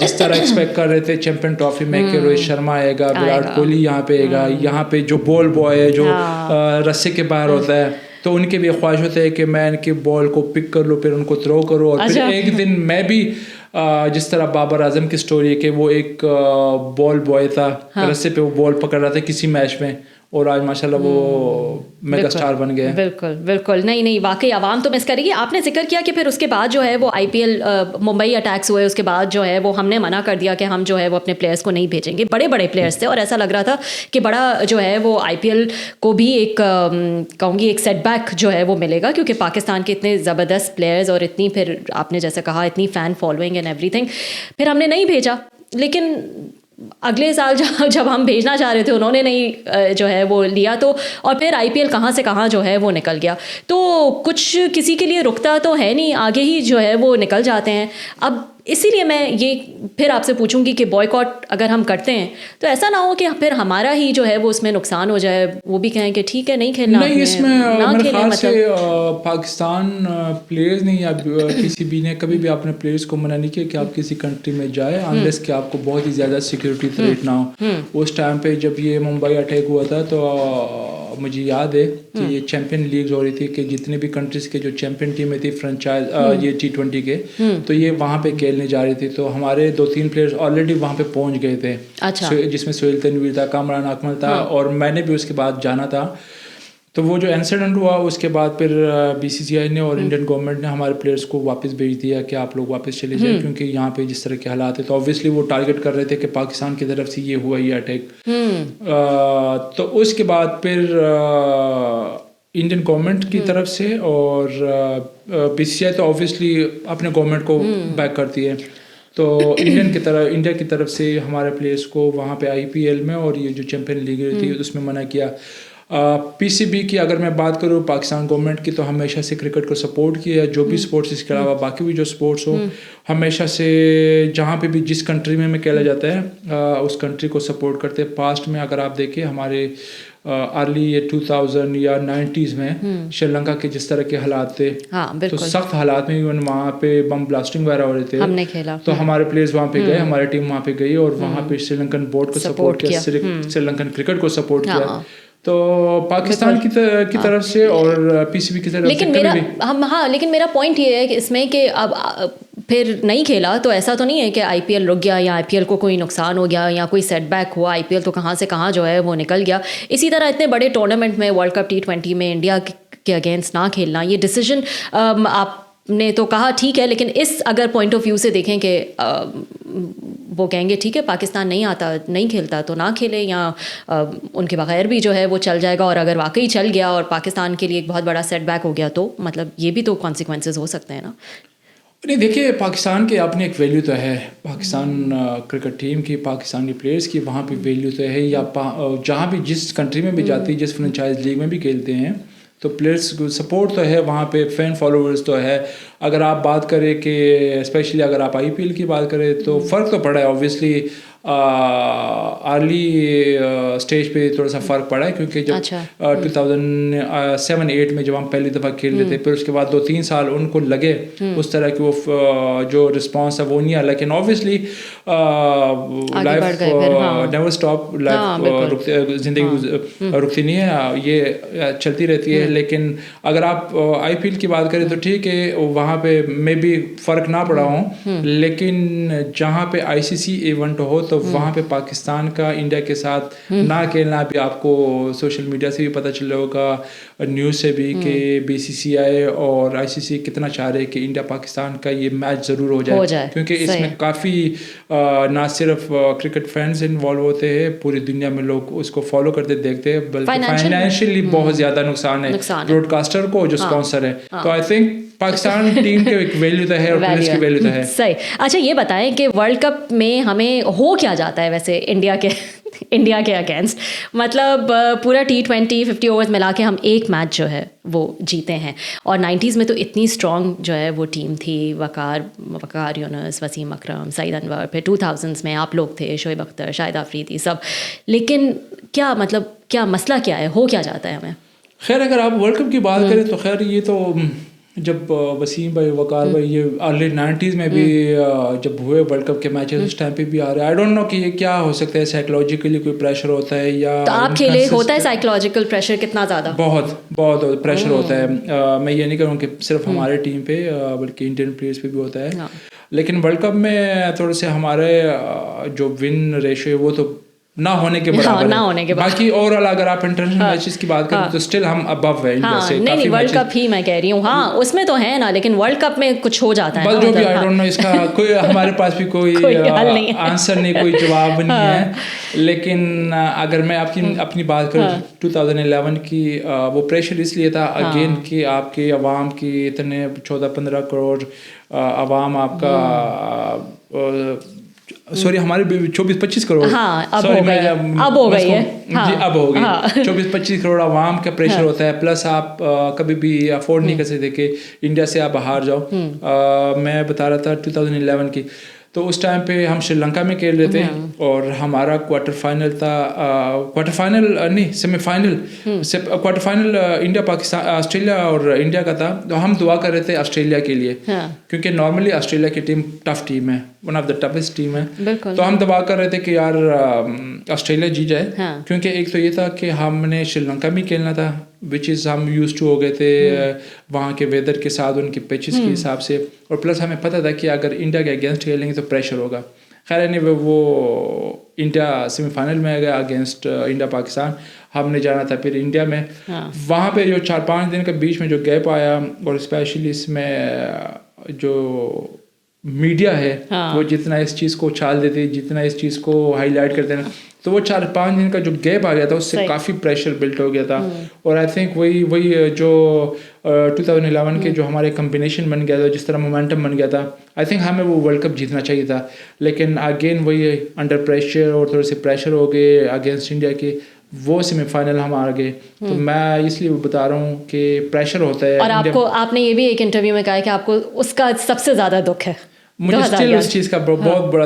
جس طرح ایکسپیکٹ کر رہے تھے چیمپئن ٹرافی میں کہ روہت شرما آئے گا, وراٹ کوہلی یہاں پہ آئے گا, یہاں پہ جو بال بوائے ہے جو رسے کے باہر ہوتا ہے, تو ان کے بھی خواہش ہوتا ہے کہ میں ان کی بال کو پک کر لوں, پھر ان کو تھرو کروں. اور پھر ایک دن میں بھی جس طرح بابر اعظم کی اسٹوری ہے کہ وہ ایک بال بوائے تھا, رسے پہ وہ بال پکڑ رہا تھا کسی میچ میں, اور آج ماشاء اللہ وہ میگا اسٹار بن گئے. بالکل نہیں واقعی عوام تو مس کرے گی. آپ نے ذکر کیا کہ پھر اس کے بعد جو ہے وہ IPL ممبئی اٹیکس ہوئے, اس کے بعد جو ہے وہ ہم نے منع کر دیا کہ ہم جو ہے وہ اپنے پلیئرس کو نہیں بھیجیں گے. بڑے پلیئرس تھے, اور ایسا لگ رہا تھا کہ بڑا جو ہے وہ IPL کو بھی ایک کہوں گی ایک سیٹ بیک جو ہے وہ ملے گا, کیونکہ پاکستان کے اتنے زبردست پلیئرز اور اتنی پھر آپ نے جیسے کہا اتنی fan following and every thing, پھر ہم نے نہیں بھیجا. لیکن اگلے سال جب ہم بھیجنا چاہ رہے تھے انہوں نے نہیں جو ہے وہ لیا, تو اور پھر IPL کہاں سے کہاں جو ہے وہ نکل گیا. تو کچھ کسی کے لیے رکتا تو ہے نہیں, آگے ہی جو ہے وہ نکل جاتے ہیں. اب اسی لیے میں یہ پھر آپ سے پوچھوں گی کہ بوائکاٹ اگر ہم کرتے ہیں تو ایسا نہ ہو کہ پھر ہمارا ہی جو ہے وہ اس میں نقصان ہو جائے, وہ بھی کہیں کہ ٹھیک ہے نہیں کھیلنا. نہیں, اس میں میرے خیال سے پاکستان پلیئرز نے یا کسی بھی نے کبھی بھی اپنے پلیئرز کو منع نہیں کیا کہ آپ کسی کنٹری میں جائیں انلیس کہ آپ کو بہت ہی زیادہ سیکورٹی تھریٹ نہ ہو. اس ٹائم پہ جب یہ ممبئی اٹیک ہوا تھا تو مجھے یاد ہے کہ یہ چیمپئن لیگز ہو رہی تھی کہ جتنے بھی کنٹریز کے جو چیمپئن ٹیمیں تھی فرنچائز یہ T20 کے, تو یہ وہاں پہ کھیلنے جا رہی تھی. تو ہمارے 2-3 پلیئرز آلریڈی وہاں پہ پہنچ گئے تھے, جس میں سہیل تنویر تھا, کامران اکمل تھا, اور میں نے بھی اس کے بعد جانا تھا. تو وہ جو انسیڈنٹ ہوا اس کے بعد پھر BCCI نے اور انڈین گورنمنٹ نے ہمارے پلیئرس کو واپس بھیج دیا کہ آپ لوگ واپس چلے جائیں, کیونکہ یہاں پہ جس طرح کے حالات ہیں. تو اوبویسلی وہ ٹارگیٹ کر رہے تھے کہ پاکستان کی طرف سے یہ ہوا یہ اٹیک. تو اس کے بعد پھر انڈین گورنمنٹ کی طرف سے اور BCCI تو اوبویسلی اپنے گورنمنٹ کو بیک کرتی ہے. تو انڈیا کی طرف سے ہمارے پلیئرس کو وہاں پہ IPL میں اور یہ جو چیمپئن لیگ تھی اس میں منع کیا. PCB کی اگر میں بات کروں پاکستان گورنمنٹ کی, تو ہمیشہ سے کرکٹ کو سپورٹ کیا, جو بھی سپورٹس اس کے علاوہ باقی بھی جو سپورٹس ہو ہمیشہ سے جہاں پہ بھی جس کنٹری میں کھیلا جاتا ہے اس کنٹری کو سپورٹ کرتے. پاسٹ میں اگر آپ دیکھیں ہمارے ارلی 2000 یا 90s میں شری لنکا کے جس طرح کے حالات تھے, تو سخت حالات میں ایون وہاں پہ بم بلاسٹنگ وغیرہ ہو رہے تھے, ہم نے کھیلا. تو ہمارے پلیئرز وہاں پہ گئے, ہماری ٹیم وہاں پہ گئی اور وہاں پہ سری لنکن بورڈ کو سپورٹ کیا, سری لنکن کرکٹ کو سپورٹ کیا. تو پاکستان کی طرف سے اور پی سی بی کی طرف سے لیکن میرا پوائنٹ یہ ہے کہ اس میں کہ اب پھر نہیں کھیلا تو ایسا تو نہیں ہے کہ آئی پی ایل رک گیا یا آئی پی ایل کو کوئی نقصان ہو گیا یا کوئی سیٹ بیک ہوا. آئی پی ایل تو کہاں سے کہاں جو ہے وہ نکل گیا. اسی طرح اتنے بڑے ٹورنامنٹ میں ورلڈ کپ T20 میں انڈیا کے اگینسٹ نہ کھیلنا, یہ ڈیسیجن آپ نے تو کہا ٹھیک ہے, لیکن اس اگر پوائنٹ آف ویو سے دیکھیں کہ وہ کہیں گے ٹھیک ہے پاکستان نہیں آتا نہیں کھیلتا تو نہ کھیلے, یا ان کے بغیر بھی جو ہے وہ چل جائے گا, اور اگر واقعی چل گیا اور پاکستان کے لیے ایک بہت بڑا سیٹ بیک ہو گیا تو مطلب یہ بھی تو کانسیکوینسز ہو سکتے ہیں نا. نہیں دیکھیے, پاکستان کے اپنی ایک ویلیو تو ہے, پاکستان کرکٹ ٹیم کی, پاکستانی پلیئرس کی وہاں پہ ویلیو تو ہے, یا جہاں بھی جس کنٹری میں بھی جاتی ہے, جس فرنچائز لیگ میں بھی کھیلتے ہیں تو پلیئرس کو سپورٹ تو ہے وہاں پہ, فین فالوورز تو ہے. اگر آپ بات کریں کہ اسپیشلی اگر آپ آئی پی ایل کی بات کریں تو فرق تو پڑا ہے اوبویسلی, ارلی اسٹیج پہ تھوڑا سا فرق پڑا ہے, کیونکہ جب 2007-8 میں جب ہم پہلی دفعہ کھیل رہے تھے, پھر اس کے بعد 2-3 سال ان کو لگے اس طرح کی وہ جو رسپانس ہے وہ نہیں آیا. لیکن obviously life never stop, life زندگی رکتی نہیں ہے, یہ چلتی رہتی ہے. لیکن اگر آپ آئی پی ایل کی بات کریں تو ٹھیک ہے وہاں پہ میں بھی فرق نہ پڑا ہوں, لیکن جہاں پہ آئی سی سی ایونٹ ہو تو وہاں پہ پاکستان کا انڈیا کے ساتھ نہ کھیلنا بھی آپ کو سوشل میڈیا سے بھی پتہ چلا ہوگا, نیوز سے بھی, کہ بی سی سی آئی اور آئی سی سی کتنا چاہ رہے کہ انڈیا پاکستان کا یہ میچ ضرور ہو جائے, کیونکہ اس میں کافی نہ صرف کرکٹ فینس انوالو ہوتے ہیں, پوری دنیا میں لوگ اس کو فالو کرتے دیکھتے ہیں, بلکہ فائنینشلی بہت زیادہ نقصان ہے براڈ کاسٹر کو جو اسپانسر ہے. تو آئی تھنک پاکستان ٹیم کے ایک ویلیو تو ہے اور پلیئرز کی ویلیو تو ہے. صحیح. اچھا یہ بتائیں کہ ورلڈ کپ میں ہمیں ہو کیا جاتا ہے ویسے انڈیا کے اگینسٹ, مطلب پورا T20 50 اوورز ملا کے ہم ایک میچ جو ہے وہ جیتے ہیں, اور 90s میں تو اتنی اسٹرانگ جو ہے وہ ٹیم تھی, وقار یونس, وسیم اکرم, سعید انور, پھر 2000s میں آپ لوگ تھے, شعیب اختر, شاہد آفریدی, سب. لیکن کیا مطلب کیا مسئلہ کیا ہے, ہو کیا جاتا ہے ہمیں؟ خیر اگر آپ ورلڈ کپ کی بات کریں تو خیر یہ تو جب وسیم بھائی, وقار بھائی, یہ ارلی 90s میں بھی جب ہوئے ورلڈ کپ کے میچز اس ٹائم پہ بھی آ رہے ہیں. آئی ڈونٹ نو کہ یہ کیا ہو سکتا ہے, سائیکولوجیکلی کوئی پریشر ہوتا ہے یا تو آپ کے لیے ہوتا ہے سائیکولوجیکل پریشر کتنا زیادہ؟ بہت پریشر ہوتا ہے. میں یہ نہیں کروں کہ صرف ہمارے ٹیم پہ بلکہ انڈین پلیئرس پہ بھی ہوتا ہے. لیکن ورلڈ کپ میں تھوڑے سے ہمارے جو ون ریشو ہے وہ تو نہ ہونے کے برابر ہے. باقی اوور آل اگر آپ انٹرنیشنل میچز کی بات کریں تو اسٹل ہم ابو ہیں انڈیا سے. نہیں ورلڈ کپ ہی میں کہہ رہی ہوں, ہاں اس میں تو ہے نا, لیکن ورلڈ کپ میں کچھ ہو جاتا ہے بس جو بھی. آئی ڈونٹ نو اس کا کوئی ہمارے پاس بھی کوئی آنسر نہیں, کوئی جواب نہیں ہے. لیکن اگر میں اپنی بات کروں 2011 کی, وہ پریشر اس لیے تھا اگین کہ آپ کی عوام کی اتنے 14-15 کروڑ عوام آپ کا سوری ہمارے 24-25 کروڑ, اب ہو گئی ہے جی, اب ہو گئی 24-25 کروڑ عوام کا پریشر ہوتا ہے. پلس آپ کبھی بھی افورڈ نہیں کر سکتے کہ انڈیا سے آپ ہار جاؤ. میں بتا رہا تھا 2011 کی, تو اس ٹائم پہ ہم شری لنکا میں کھیل رہے تھے اور ہمارا کوارٹر فائنل تھا, semi final, quarter final India Pakistan Australia اور انڈیا کا تھا. تو ہم دعا کر رہے تھے آسٹریلیا کے لیے, کیونکہ نارملی آسٹریلیا کی ٹیم ٹف ٹیم ہے, one of the toughest team ہے. تو ہم دعا کر رہے تھے کہ یار آسٹریلیا جی جائے, کیونکہ ایک تو یہ تھا کہ ہم نے شری لنکا میں کھیلنا تھا, وچ از ہم یوز ٹو ہو گئے تھے وہاں کے ویدر کے ساتھ, ان کے پیچز کے حساب سے, اور پلس ہمیں پتہ تھا کہ اگر انڈیا کے اگینسٹ کھیلیں گے تو پریشر ہوگا. خیر نہیں, وہ انڈیا سیمی فائنل میں آ گیا اگینسٹ انڈیا پاکستان. ہم نے جانا تھا پھر انڈیا میں. وہاں پہ جو 4-5 دن کے بیچ میں جو گیپ آیا, اور اسپیشلی اس میں جو میڈیا ہے وہ جتنا اس چیز کو اچھال دیتے, جتنا اس چیز کو ہائی لائٹ کرتے ہیں, تو وہ 4-5 دن کا جو گیپ آ گیا تھا اس سے کافی پریشر بلٹ ہو گیا تھا. اور آئی تھنک وہی جو 2011 کے جو ہمارے کمبینیشن بن گیا تھا, جس طرح مومنٹم بن گیا تھا, آئی تھنک ہمیں وہ ورلڈ کپ جیتنا چاہیے تھا. لیکن اگین وہی انڈر پریشر اور تھوڑے سے پریشر ہو گئے اگینسٹ انڈیا کے, وہ سیمی فائنل ہم ہار گئے. تو میں اس لیے بتا رہا ہوں کہ پریشر ہوتا ہے. اور آپ نے یہ بھی ایک انٹرویو میں کہا کہ آپ کو اس کا سب سے زیادہ دکھ ہے. مجھے اسٹل اس چیز کا بہت بڑا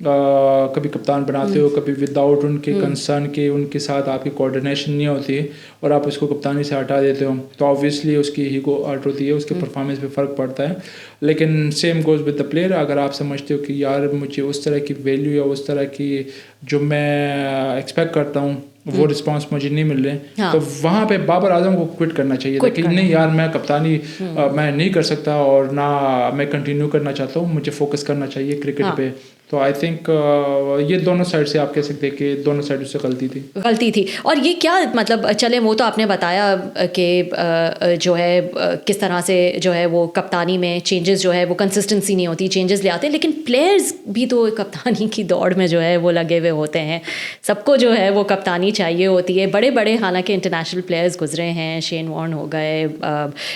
کبھی کپتان بناتے ہو, کبھی وداؤٹ ان کے کنسرن کے ان کے ساتھ آپ کی کوآرڈینیشن نہیں ہوتی ہے اور آپ اس کو کپتانی سے ہٹا دیتے ہو, تو آبویسلی اس کی ایگو ہرٹ ہوتی ہے, اس کے پرفارمنس پہ فرق پڑتا ہے. لیکن same goes with the player, اگر آپ سمجھتے ہو کہ یار مجھے اس طرح کی ویلیو یا اس طرح کی جو میں ایکسپیکٹ کرتا ہوں وہ رسپانس مجھے نہیں مل رہے, تو وہاں پہ بابر اعظم کو کوئٹ کرنا چاہیے تھا کہ نہیں یار میں کپتانی میں نہیں کر سکتا اور نہ میں کنٹینیو کرنا چاہتا ہوں, مجھے فوکس کرنا چاہیے کرکٹ پہ. تو آئی تھنک یہ دونوں سائڈ سے آپ کہہ سکتے ہیں کہ دونوں سائڈ سے غلطی تھی. اور یہ کیا مطلب, چلے وہ تو آپ نے بتایا کہ جو ہے کس طرح سے جو ہے وہ کپتانی میں چینجز جو ہے وہ کنسسٹنسی نہیں ہوتی, چینجز لے آتے ہیں, لیکن پلیئرز بھی تو کپتانی کی دوڑ میں جو ہے وہ لگے ہوئے ہوتے ہیں. سب کو جو ہے وہ کپتانی چاہیے ہوتی ہے. بڑے بڑے حالانکہ انٹرنیشنل پلیئرز گزرے ہیں, شین وارن ہو گئے,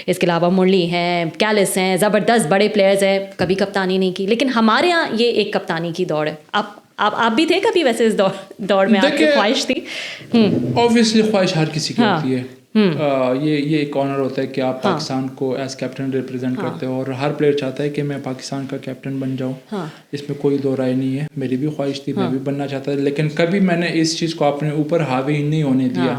اس کے علاوہ مرلی ہیں, کیلس ہیں, زبردست بڑے پلیئرز ہیں, کبھی کپتانی نہیں کی. لیکن ہمارے یہاں یہ ایک کپتانی کی دوڑ ہے. آپ بھی تھے کبھی ویسے اس دوڑ میں, آپ کی خواہش تھی؟ اوبویسلی خواہش ہر کسی کی ہوتی ہے. یہ ایک آنر ہوتا ہے کہ آپ پاکستان کو ایز کیپٹن ریپرزینٹ کرتے ہو, اور ہر پلیئر چاہتا ہے کہ میں پاکستان کا کیپٹن بن جاؤں. اس میں کوئی دو رائے نہیں ہے, میری بھی خواہش تھی, میں بھی بننا چاہتا تھا. لیکن کبھی میں نے اس چیز کو اپنے اوپر حاوی نہیں ہونے دیا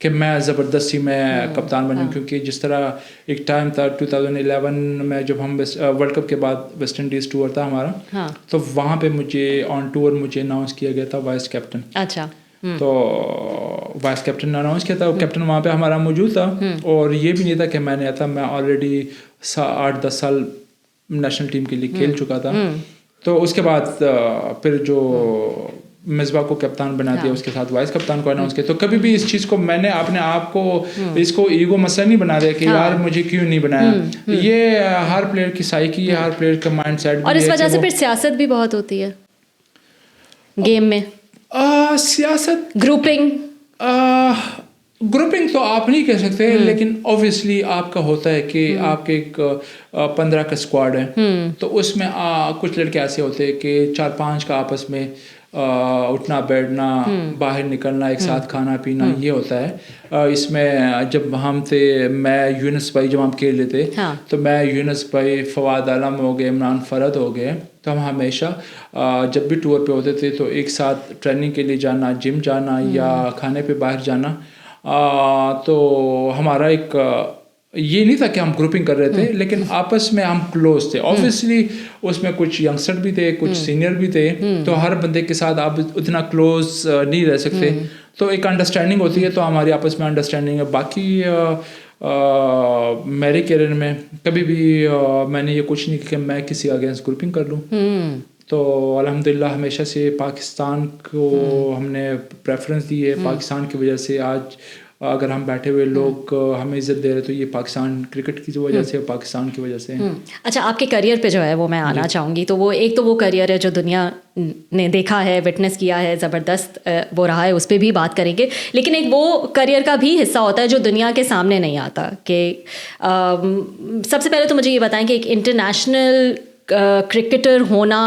کہ میں زبردستی میں کپتان بن جاؤں, کیونکہ جس طرح ایک ٹائم تھا 2011 میں جب ہم ورلڈ کپ کے بعد ویسٹ انڈیز ٹور تھا ہمارا, تو وہاں پہ مجھے آن ٹور مجھے اناؤنس کیا گیا تھا وائس کیپٹن. اچھا. تو وائس کیپٹن اناؤنس کیا تھا, کیپٹن وہاں پہ ہمارا موجود تھا, اور یہ بھی نہیں تھا کہ میں نے آتا, میں آلریڈی 8-10 سال نیشنل ٹیم کے لیے کھیل چکا تھا. تو اس کے بعد پھر جو مصباح کو کپتان بنا دیا, اس کے ساتھ وائس کپتان کو اناؤنس کیا. تو کبھی بھی اس چیز کو میں نے اپنے آپ کو اس کو ایگو مسئلہ نہیں بنا دیا کہ یار مجھے کیوں نہیں بنایا. یہ ہر پلیئر کی سائیکی ہے, ہر پلیئر کا مائنڈ سیٹ, اور اس وجہ سے پھر سیاست بھی بہت ہوتی ہے گیم میں. سیاست گروپنگ تو آپ نہیں کہہ سکتے, لیکن اوبویسلی آپ کا ہوتا ہے کہ آپ کے ایک 15 کا اسکواڈ ہے, تو اس میں کچھ لڑکے ایسے ہوتے ہیں کہ 4-5 کا آپس میں اٹھنا بیٹھنا, باہر نکلنا, ایک ساتھ کھانا پینا, یہ ہوتا ہے. اس میں جب ہم تھے, میں یونس بھائی جب ہم کھیل لیتے, تو میں یونس بھائی, فواد عالم ہو گئے, عمران فرد ہو گئے, تو ہم ہمیشہ جب بھی ٹور پہ ہوتے تھے تو ایک ساتھ ٹریننگ کے لیے جانا, جم جانا یا کھانے پہ باہر جانا. تو ہمارا ایک یہ نہیں تھا کہ ہم گروپنگ کر رہے تھے, لیکن آپس میں ہم کلوز تھے. اوبویسلی اس میں کچھ ینگسٹر بھی تھے, کچھ سینئر بھی تھے, تو ہر بندے کے ساتھ آپ اتنا کلوز نہیں رہ سکتے. تو ایک انڈرسٹینڈنگ ہوتی ہے, تو ہماری آپس میں انڈرسٹینڈنگ ہے. باقی میرے کیریئر میں کبھی بھی میں نے یہ کچھ نہیں کہ میں کسی اگینسٹ گروپنگ کر لوں. تو الحمدللہ ہمیشہ سے پاکستان کو ہم نے پریفرنس دی ہے. پاکستان کی وجہ سے آج اگر ہم بیٹھے ہوئے لوگ ہمیں عزت دے رہے تو یہ پاکستان کرکٹ کی وجہ سے, پاکستان کی وجہ سے. اچھا, آپ کے کریئر پہ جو ہے وہ میں آنا چاہوں گی. تو وہ ایک تو وہ کریئر ہے جو دنیا نے دیکھا ہے, وٹنس کیا ہے, زبردست وہ رہا ہے, اس پہ بھی بات کریں گے. لیکن ایک وہ کریئر کا بھی حصہ ہوتا ہے جو دنیا کے سامنے نہیں آتا. کہ سب سے پہلے تو مجھے یہ بتائیں کہ ایک انٹرنیشنل کرکٹر ہونا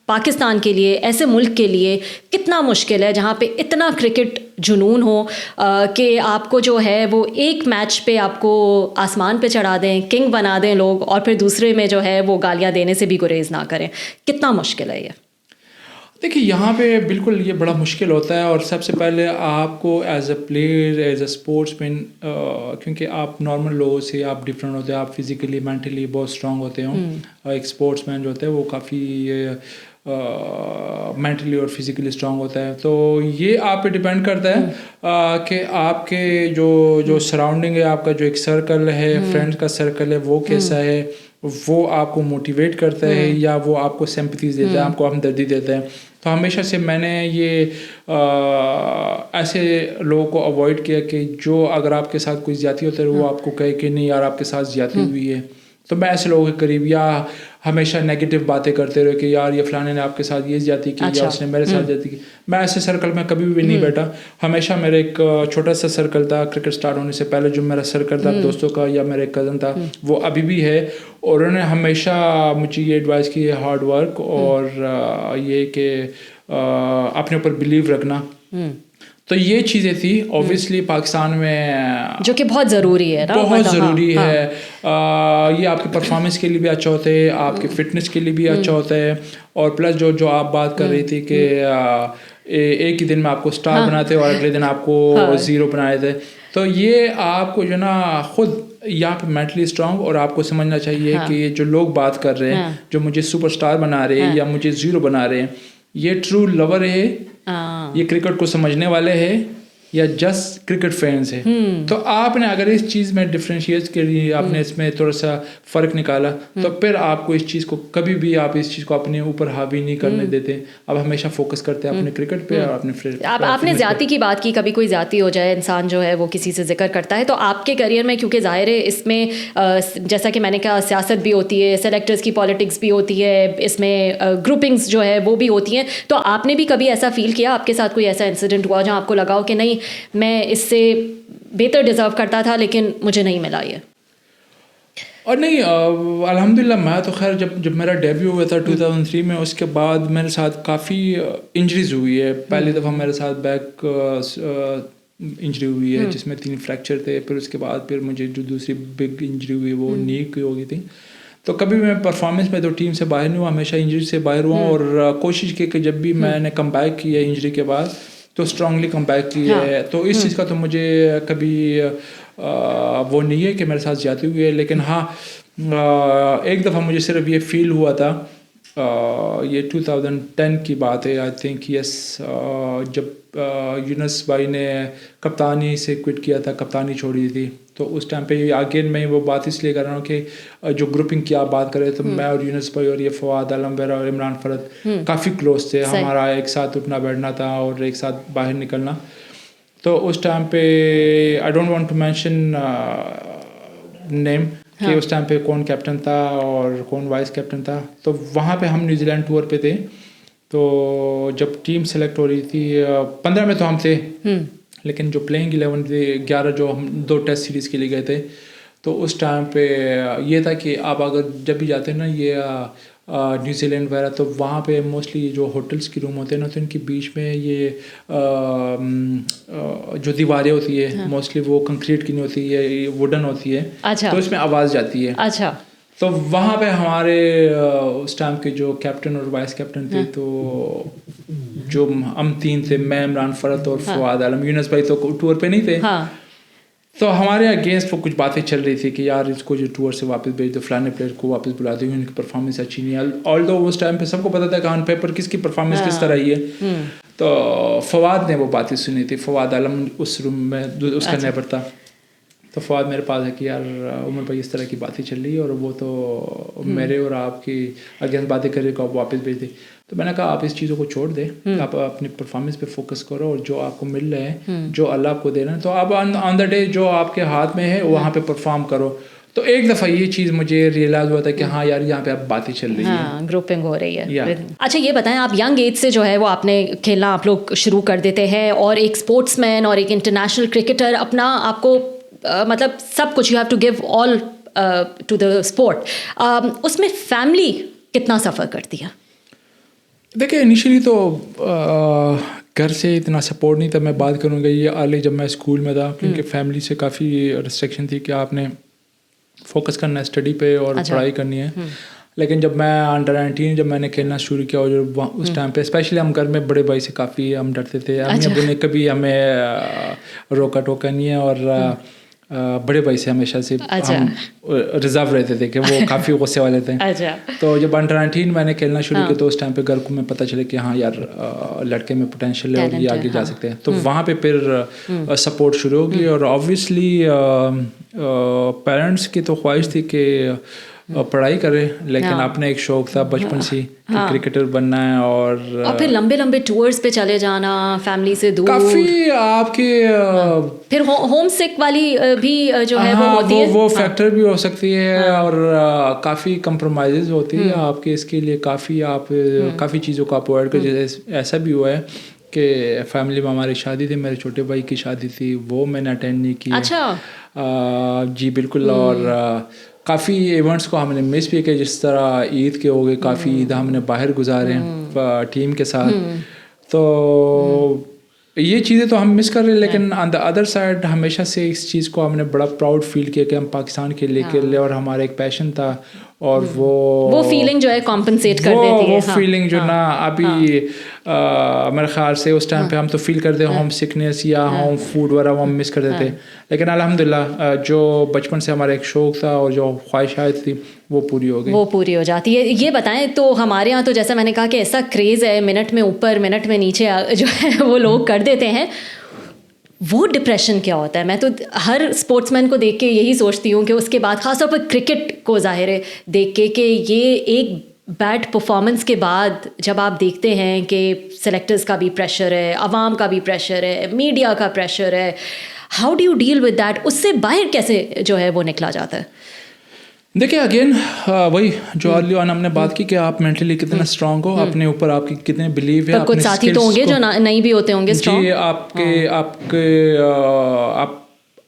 پاکستان کے لیے, ایسے ملک کے لیے کتنا مشکل ہے جہاں پہ اتنا کرکٹ جنون ہو کہ آپ کو جو ہے وہ ایک میچ پہ آپ کو آسمان پہ چڑھا دیں, کنگ بنا دیں لوگ, اور پھر دوسرے میں جو ہے وہ گالیاں دینے سے بھی گریز نہ کریں. کتنا مشکل ہے یہ؟ دیکھیے یہاں پہ بالکل یہ بڑا مشکل ہوتا ہے. اور سب سے پہلے آپ کو as a player, as a sportsman مین, کیونکہ آپ نارمل لوگوں سے آپ ڈفرینٹ ہوتے ہیں, آپ فزیکلی مینٹلی بہت اسٹرانگ ہوتے ہوں. ایک اسپورٹس مین جو ہوتا ہے وہ کافی مینٹلی اور فزیکلی اسٹرانگ ہوتا ہے. تو یہ آپ پہ ڈپینڈ کرتا ہے کہ آپ کے جو سراؤنڈنگ ہے, آپ کا جو ایک سرکل ہے, فرینڈ کا سرکل ہے, وہ کیسا ہے, وہ آپ کو موٹیویٹ کرتا ہے یا وہ آپ کو سمپتھیز دیتا ہے, آپ کو ہمدردی دیتا ہے. تو ہمیشہ سے میں نے یہ ایسے لوگوں کو اوائڈ کیا کہ جو اگر آپ کے ساتھ کوئی زیادتی ہوتا ہے وہ آپ کو کہے کہ نہیں یار آپ کے ساتھ زیادتی ہوئی ہے. تو میں ایسے لوگوں کے قریب, یا ہمیشہ نیگیٹو باتیں کرتے رہے کہ یار یہ فلانے نے آپ کے ساتھ یہ زیادتی کی, یا اس نے میرے ساتھ زیادتی کی. میں ایسے سرکل میں کبھی بھی نہیں بیٹھا. ہمیشہ میرا ایک چھوٹا سا سرکل تھا کرکٹ اسٹارٹ ہونے سے پہلے, جو میرا سرکل تھا دوستوں کا, یا میرا ایک کزن تھا, وہ ابھی بھی ہے. اور انہوں نے ہمیشہ مجھے یہ ایڈوائز کی ہے ہارڈ ورک, اور یہ کہ اپنے اوپر بلیو رکھنا. تو یہ چیزیں تھی اوبیسلی پاکستان میں جو کہ بہت ضروری ہے نا, بہت ضروری ہے. یہ آپ کی پرفارمنس کے لیے بھی اچھا ہوتا ہے, آپ کی فٹنس کے لیے بھی اچھا ہوتا ہے, اور پلس جو آپ بات کر رہی تھی کہ ایک ہی دن میں آپ کو اسٹار بناتے اور اگلے دن آپ کو زیرو بنا دیتے, تو یہ آپ کو جو نا خود یہاں پہ مینٹلی اسٹرانگ, اور آپ کو سمجھنا چاہیے کہ یہ جو لوگ بات کر رہے ہیں, جو مجھے سپر اسٹار بنا رہے ہیں یا مجھے زیرو بنا رہے ہیں, یہ ٹرو لور ہے, یہ کرکٹ کو سمجھنے والے ہیں, یا جسٹ کرکٹ فینس ہے. تو آپ نے اگر اس چیز میں ڈفرینشیٹ کے لیے آپ نے اس میں تھوڑا سا فرق نکالا, تو پھر آپ کو اس چیز کو کبھی بھی آپ اس چیز کو اپنے اوپر حاوی نہیں کرنے دیتے. اب ہمیشہ فوکس کرتے ہیں اپنے کرکٹ پہ اور اپنے آپ نے زیادتی کی بات کی, کبھی کوئی زیادتی ہو جائے, انسان جو ہے وہ کسی سے ذکر کرتا ہے. تو آپ کے کیریئر میں کیونکہ ظاہر ہے اس میں جیسا کہ میں نے کہا سیاست بھی ہوتی ہے, سلیکٹرز کی پالیٹکس بھی ہوتی ہے, اس میں گروپنگس جو ہے وہ بھی ہوتی ہیں, تو آپ نے بھی کبھی ایسا فیل کیا, آپ کے ساتھ کوئی ایسا انسیڈنٹ ہوا جہاں آپ کو لگا ہو کہ نہیں میں اس سے بہتر ڈیزرو کرتا تھا لیکن مجھے نہیں ملا یہ؟ اور نہیں, الحمدللہ میں تو خیر جب میرا ڈیبیو ہوا تھا 2003 میں, اس کے بعد میرے ساتھ کافی انجریز ہوئی ہے. پہلی دفعہ میرے ساتھ بیک انجری ہوئی ہے جس میں 3 فریکچر تھے. پھر اس کے بعد پھر مجھے جو دوسری بگ انجری ہوئی وہ نی کی ہو گئی تھی. تو کبھی میں پرفارمنس میں تو ٹیم سے باہر نہیں ہوا, ہمیشہ انجری سے باہر ہوا, اور کوشش کی کہ جب بھی میں نے کم بیک کی ہے انجری کے بعد تو اسٹرانگلی کم بیک کی ہے. تو اس چیز کا تو مجھے کبھی وہ نہیں ہے کہ میرے ساتھ زیادتی ہوئی ہے. لیکن ہاں ایک دفعہ مجھے صرف یہ فیل ہوا تھا, یہ 2010 کی بات ہے آئی تھنک, یس, جب یونس بھائی نے کپتانی سے کوئٹ کیا تھا, کپتانی چھوڑی تھی. تو اس ٹائم پہ اگین میں وہ بات اس لیے کر رہا ہوں کہ جو گروپنگ کی آپ بات کرے تو میں اور یونس بھائی اور یہ فواد عالم ویرا اور عمران فرد کافی کلوز تھے. ہمارا ایک ساتھ اٹھنا بیٹھنا تھا اور ایک ساتھ باہر نکلنا. تو اس ٹائم پہ I don't want to mention name کہ اس ٹائم پہ کون کیپٹن تھا اور کون وائس کیپٹن تھا. تو وہاں پہ ہم نیوزی لینڈ ٹور پہ تھے. تو جب ٹیم سلیکٹ ہو رہی تھی 15 میں تو ہم تھے, لیکن جو پلینگ 11 تھے 11 جو ہم 2 ٹیسٹ سیریز کے لیے گئے تھے. تو اس ٹائم پہ یہ تھا کہ آپ اگر جب بھی جاتے ہیں نا یہ نیوزی لینڈ وغیرہ, تو وہاں پہ موسٹلی جو ہوٹلس کی روم ہوتے ہیں نا, تو ان کے بیچ میں یہ جو دیواریں ہوتی ہے موسٹلی وہ کنکریٹ کی نہیں ہوتی ہے, یہ ووڈن ہوتی ہے. تو اس میں آواز جاتی ہے. اچھا. تو وہاں پہ ہمارے اس ٹائم کے جو کیپٹن اور وائس کیپٹن تھے, تو جو ہم 3 تھے, میں, عمران فرد اور فواد عالم. یونس بھائی تو ٹور پہ نہیں تھے. تو ہمارے اگینسٹ وہ کچھ باتیں چل رہی تھی کہ یار اس کو جو ٹور سے واپس بھیج دو, فلانے پلیئر کو واپس بلا دو, ان کی پرفارمنس اچھی نہیں ہے. آل دو اس ٹائم پہ سب کو پتا تھا کہ آن پیپر کس کی پرفارمنس کس طرح ہی ہے. تو فواد نے وہ باتیں سنی تھی. فواد عالم اس روم میں اس کا نیبر تھا. تو فواد میرے پاس ہے کہ یار عمر بھائی اس طرح کی باتیں چل رہی ہے اور وہ تو میرے اور آپ کی اگینسٹ باتیں کر رہے کو آپ واپس بھیج دیں. تو میں نے کہا آپ اس چیزوں کو چھوڑ دیں, آپ اپنی پرفارمنس پہ فوکس کرو, اور جو آپ کو مل رہے ہیں, جو اللہ آپ کو دے رہے ہیں, تو آپ آن دا ڈے جو آپ کے ہاتھ میں ہے وہاں پہ پرفارم کرو. تو ایک دفعہ یہ چیز مجھے ریئلائز ہوا تھا کہ ہاں یار یہاں پہ اب باتیں چل رہی ہیں, گروپنگ ہو رہی ہے. اچھا یہ بتائیں, آپ ینگ ایج سے جو ہے وہ آپ نے کھیلنا آپ لوگ شروع کر دیتے ہیں, اور ایک اسپورٹس مین اور ایک انٹرنیشنل کرکٹر, اپنا آپ کو مطلب سب کچھ you have to give all to the sport. اس میں فیملی کتنا سفر کرتی ہے؟ دیکھیں انیشلی تو گھر سے اتنا سپورٹ نہیں تھا. میں بات کروں گا یہ ارلی جب میں اسکول میں تھا, کیونکہ فیملی سے کافی ریسٹرکشن تھی کہ آپ نے فوکس کرنا ہے اسٹڈی پہ اور پڑھائی کرنی ہے. لیکن جب میں انڈر 19 جب میں نے کھیلنا شروع کیا, اور اس ٹائم پہ اسپیشلی ہم گھر میں بڑے بھائی سے کافی ہم ڈرتے تھے. امی ابو نے کبھی ہمیں روکا ٹوکا نہیں ہے, اور بڑے بھائی سے ہمیشہ سے ہم ریزرو رہتے تھے کہ وہ کافی غصے والے تھے. تو جب انڈر 19 میں نے کھیلنا شروع کیا, تو اس ٹائم پہ گھر کو میں پتہ چلے کہ ہاں یار لڑکے میں پوٹینشیل ہے اور یہ آگے جا سکتے ہیں. تو وہاں پہ پھر سپورٹ شروع ہوگی. اور آبویسلی پیرنٹس کی تو خواہش تھی کہ پڑھائی کرے, لیکن اپنا ایک شوق تھا بچپن سے کرکٹر بننا ہے. اور پھر لمبے لمبے ٹورز پہ چلے جانا فیملی سے دور, کافی آپ کے پھر ہوم سک والی بھی جو ہے وہ ہوتی ہے, وہ فیکٹر بھی ہو سکتی ہے. اور کافی کمپرومائزز ہوتی ہے آپ کے اس کے لیے, کافی چیزوں کو آپ اوائڈ کر. جیسے ایسا بھی ہوا ہے کہ فیملی میں ہماری شادی تھی, میرے چھوٹے بھائی کی شادی تھی, وہ میں نے اٹینڈ نہیں کی. اچھا جی بالکل. اور کافی ایونٹس کو ہم نے مس بھی کیا, جس طرح عید کے ہو گئے, کافی عید ہم نے باہر گزارے ٹیم کے ساتھ. تو یہ چیزیں تو ہم مس کر رہے ہیں, لیکن آن دا ادر سائڈ ہمیشہ سے اس چیز کو ہم نے بڑا پراؤڈ فیل کیا کہ ہم پاکستان کے لے کے لے, اور ہمارا ایک پیشن تھا, اور وہ فیلنگ جو ہے کمپنسیٹ کر دیتی ہے. وہ فیلنگ جو نا ابھی میرے خیال سے اس ٹائم پہ ہم تو فیل کرتے ہوم سکنیس یا ہوم فوڈ وغیرہ وہ ہم مس کر دیتے, لیکن الحمدللہ جو بچپن سے ہمارا ایک شوق تھا اور جو خواہشات تھی وہ پوری ہو گئی, وہ پوری ہو جاتی ہے. یہ بتائیں تو ہمارے یہاں تو جیسا میں نے کہا کہ ایسا کریز ہے, منٹ میں اوپر منٹ میں نیچے جو ہے وہ لوگ کر دیتے ہیں. وہ ڈپریشن کیا ہوتا ہے؟ میں تو ہر اسپورٹس مین کو دیکھ کے یہی سوچتی ہوں کہ اس کے بعد خاص طور پر کرکٹ کو ظاہر ہے دیکھ کے کہ یہ ایک بیڈ پرفارمنس کے بعد جب آپ دیکھتے ہیں کہ سلیکٹرز کا بھی پریشر ہے, عوام کا بھی پریشر ہے, میڈیا کا پریشر ہے, how do you deal with that? اس سے باہر کیسے جو ہے وہ نکلا جاتا ہے؟ دیکھیں اگین وہی جو ارلی آن ہم نے بات کی کہ آپ مینٹلی کتنا اسٹرانگ ہو, اپنے اوپر آپ کی کتنے بلیو ہے. کچھ ساتھی تو ہوں گے جو نہیں بھی ہوتے ہوں گے اسٹرانگ. جی,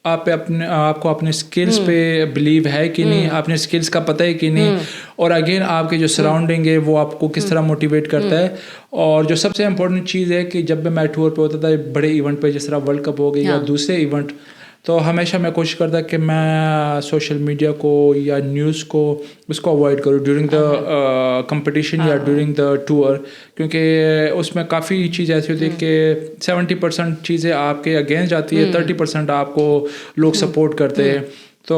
آپ کو اپنے اسکلس پہ بلیو ہے کہ نہیں, اپنے اسکلس کا پتہ ہے کہ نہیں, اور اگین آپ کے جو سراؤنڈنگ ہے وہ آپ کو کس طرح موٹیویٹ کرتا ہے. اور جو سب سے امپورٹنٹ چیز ہے کہ جب میں ٹور پہ ہوتا تھا بڑے ایونٹ پہ جس طرح ورلڈ کپ ہو گئی یا دوسرے ایونٹ, تو ہمیشہ میں کوشش کرتا کہ میں سوشل میڈیا کو یا نیوز کو اس کو اوائڈ کروں ڈیورنگ دا کمپٹیشن یا ڈیورنگ دا ٹور, کیونکہ اس میں کافی چیز ایسی ہوتی ہے کہ 70% چیزیں آپ کے اگینسٹ جاتی ہے, 30% آپ کو لوگ سپورٹ کرتے ہیں. تو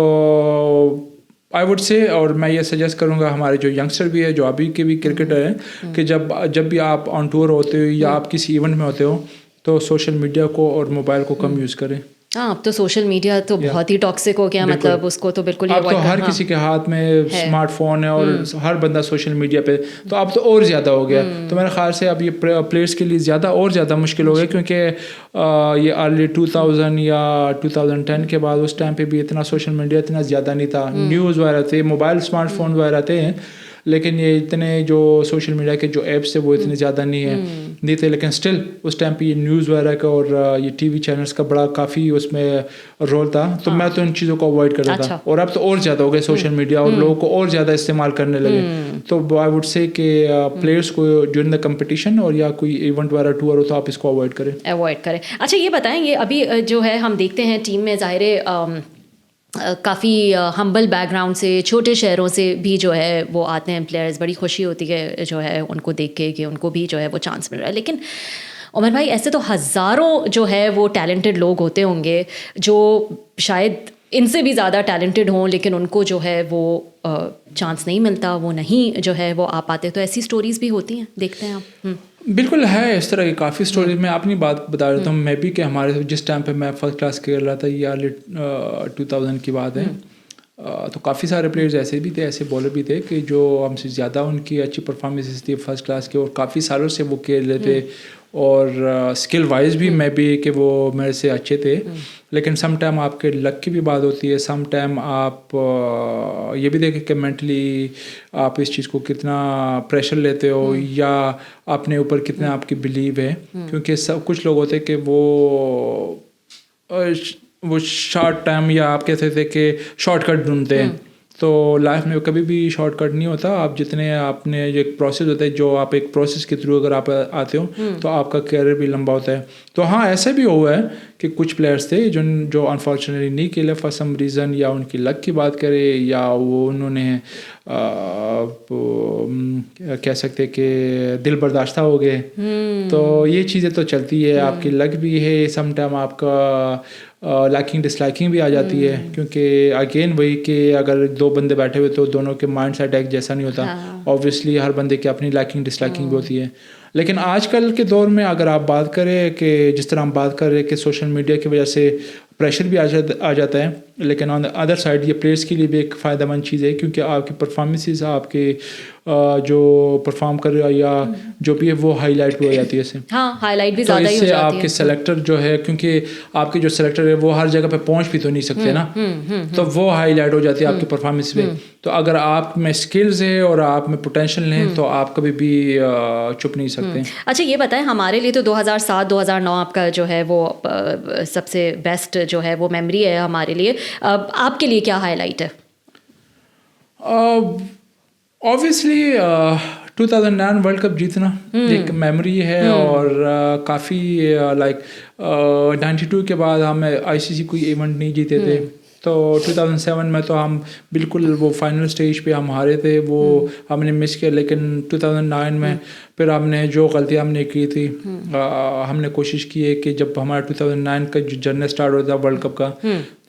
آئی وڈ سے, اور میں یہ سجیسٹ کروں گا ہمارے جو ینگسٹر بھی ہے جو ابھی کے بھی کرکٹر ہیں کہ جب بھی آپ آن ٹور ہوتے ہو یا آپ کسی ایونٹ میں ہوتے ہو تو سوشل میڈیا کو اور موبائل کو کم یوز کریں. ہاں, اب تو سوشل میڈیا تو بہت ہی ٹاکسک ہو گیا, مطلب اس کو تو بالکل ہی اب تو ہر کسی کے ہاتھ میں اسمارٹ فون ہے اور ہر بندہ سوشل میڈیا پہ, تو اب تو اور زیادہ ہو گیا. تو میرے خیال سے اب یہ پلیئرس کے لیے زیادہ اور زیادہ مشکل ہو گیا, کیونکہ یہ ارلی 2000 یا 2010 کے بعد اس ٹائم پہ بھی اتنا سوشل میڈیا اتنا زیادہ نہیں تھا, نیوز وغیرہ تھے, موبائل اسمارٹ فون وغیرہ تھے, لیکن یہ اتنے جو سوشل میڈیا کے جو ایپس ہیں وہ اتنے زیادہ نہیں تھے. لیکن اسٹل اس ٹائم پہ یہ نیوز وغیرہ کا اور یہ ٹی وی چینلس کا بڑا کافی اس میں رول تھا, تو میں تو ان چیزوں کو اوائڈ کرتا تھا. اور اب تو اور زیادہ ہو گئے سوشل میڈیا اور لوگوں کو اور زیادہ استعمال کرنے لگے. تو آئی وڈ سے کہ پلیئرس کو ڈیورنگ دا کمپٹیشن اور یا کوئی ایونٹ وغیرہ ٹور ہو تو آپ اس کو اوائڈ کریں. اچھا یہ بتائیں, یہ ابھی جو ہے ہم دیکھتے ہیں ٹیم میں ظاہر کافی ہمبل بیک گراؤنڈ سے, چھوٹے شہروں سے بھی جو ہے وہ آتے ہیں پلیئرز. بڑی خوشی ہوتی ہے جو ہے ان کو دیکھ کے کہ ان کو بھی جو ہے وہ چانس مل رہا ہے. لیکن عمر بھائی ایسے تو ہزاروں جو ہے وہ ٹیلنٹڈ لوگ ہوتے ہوں گے جو شاید ان سے بھی زیادہ ٹیلنٹڈ ہوں, لیکن ان کو جو ہے وہ چانس نہیں ملتا, وہ نہیں جو ہے وہ آ پاتے. تو ایسی سٹوریز بھی ہوتی ہیں, دیکھتے ہیں آپ؟ بالکل ہے اس طرح کی کافی اسٹوریز. میں اپنی بات بتا دیتا ہوں. میں بھی کہ ہمارے جس ٹائم پہ میں فرسٹ کلاس کھیل رہا تھا, یہ ارلی 2000 کی بات ہے, تو کافی سارے پلیئرز ایسے بھی تھے, ایسے بالر بھی تھے کہ جو ہم سے زیادہ ان کی اچھی پرفارمنسز تھی فرسٹ کلاس کے, اور کافی سالوں سے وہ کھیل رہے تھے, اور اسکل وائز بھی میں بھی کہ وہ میرے سے اچھے تھے. لیکن سم ٹائم آپ کے لک کی بھی بات ہوتی ہے, سم ٹائم آپ یہ بھی دیکھیں کہ مینٹلی آپ اس چیز کو کتنا پریشر لیتے ہو یا اپنے اوپر کتنا آپ کی بلیو ہے. کیونکہ کچھ لوگ ہوتے کہ وہ شارٹ ٹائم یا آپ کہتے تھے کہ شارٹ کٹ ڈھونڈتے ہیں. تو لائف میں کبھی بھی شارٹ کٹ نہیں ہوتا. آپ جتنے آپ نے جو ایک پروسیس ہوتا ہے, جو آپ ایک پروسیس کے تھرو اگر آپ آتے ہو تو آپ کا کیریئر بھی لمبا ہوتا ہے. تو ہاں ایسا بھی ہوا ہے کہ کچھ پلیئرس تھے جو انفارچونیٹلی نہیں کھیلے فار سم ریزن, یا ان کی لک کی بات کرے یا وہ انہوں نے کہہ سکتے کہ دل برداشتہ ہو گئے. تو یہ چیزیں تو چلتی ہے, آپ کی لک بھی ہے, سم ٹائم آپ کا لائکنگ ڈس لائکنگ بھی آ جاتی ہے. کیونکہ اگین وہی کہ اگر دو بندے بیٹھے ہوئے تو دونوں کے مائنڈ سیٹ ایک جیسا نہیں ہوتا. اوبویسلی ہر بندے کی اپنی لائکنگ ڈس لائکنگ بھی ہوتی ہے. لیکن آج کل کے دور میں اگر آپ بات کریں کہ جس طرح ہم بات کر رہے ہیں کہ سوشل میڈیا کی وجہ سے پریشر بھی آ جاتا ہے, لیکن آن دا ادر سائڈ یہ پلیئرس کے لیے بھی ایک فائدہ مند چیز ہے, کیونکہ آپ کی پرفارمنسز آپ کے جو پرفارم کر رہے یا جو بھی ہے وہ ہائی لائٹ بھی ہو جاتی ہے اس سے. ہاں, ہائی لائٹ بھی تو زیادہ ہی ہو جاتی ہے. آپ کے سلیکٹر جو ہے, کیونکہ آپ کے جو سلیکٹر ہے وہ ہر جگہ پہ پہنچ بھی تو نہیں سکتے نا, تو وہ ہائی لائٹ ہو جاتی ہے آپ کی پرفارمنس پہ. تو اگر آپ میں اسکلز ہے اور آپ میں پوٹینشیل ہیں تو آپ کبھی بھی چھپ نہیں سکتے. اچھا یہ بتائیں, ہمارے لیے تو 2007-2009 آپ کا جو ہے وہ سب سے بیسٹ جو ہے وہ میموری ہے ہمارے لیے. آپ کے لیے کیا ہائی لائٹ ہے؟ Obviously 2009 ورلڈ کپ جیتنا ایک میموری ہے اور کافی لائک 92 کے بعد ہم ICC کوئی ایونٹ نہیں جیتے تھے. تو 2007 میں تو ہم بالکل وہ فائنل سٹیج پہ ہم ہارے تھے, وہ ہم نے مس کیا. لیکن 2009 میں پھر ہم نے جو غلطیاں ہم نے کی تھی, ہم نے کوشش کی ہے کہ جب ہمارا 2009 کا جو جرنی اسٹارٹ ہوتا ہے ورلڈ کپ کا,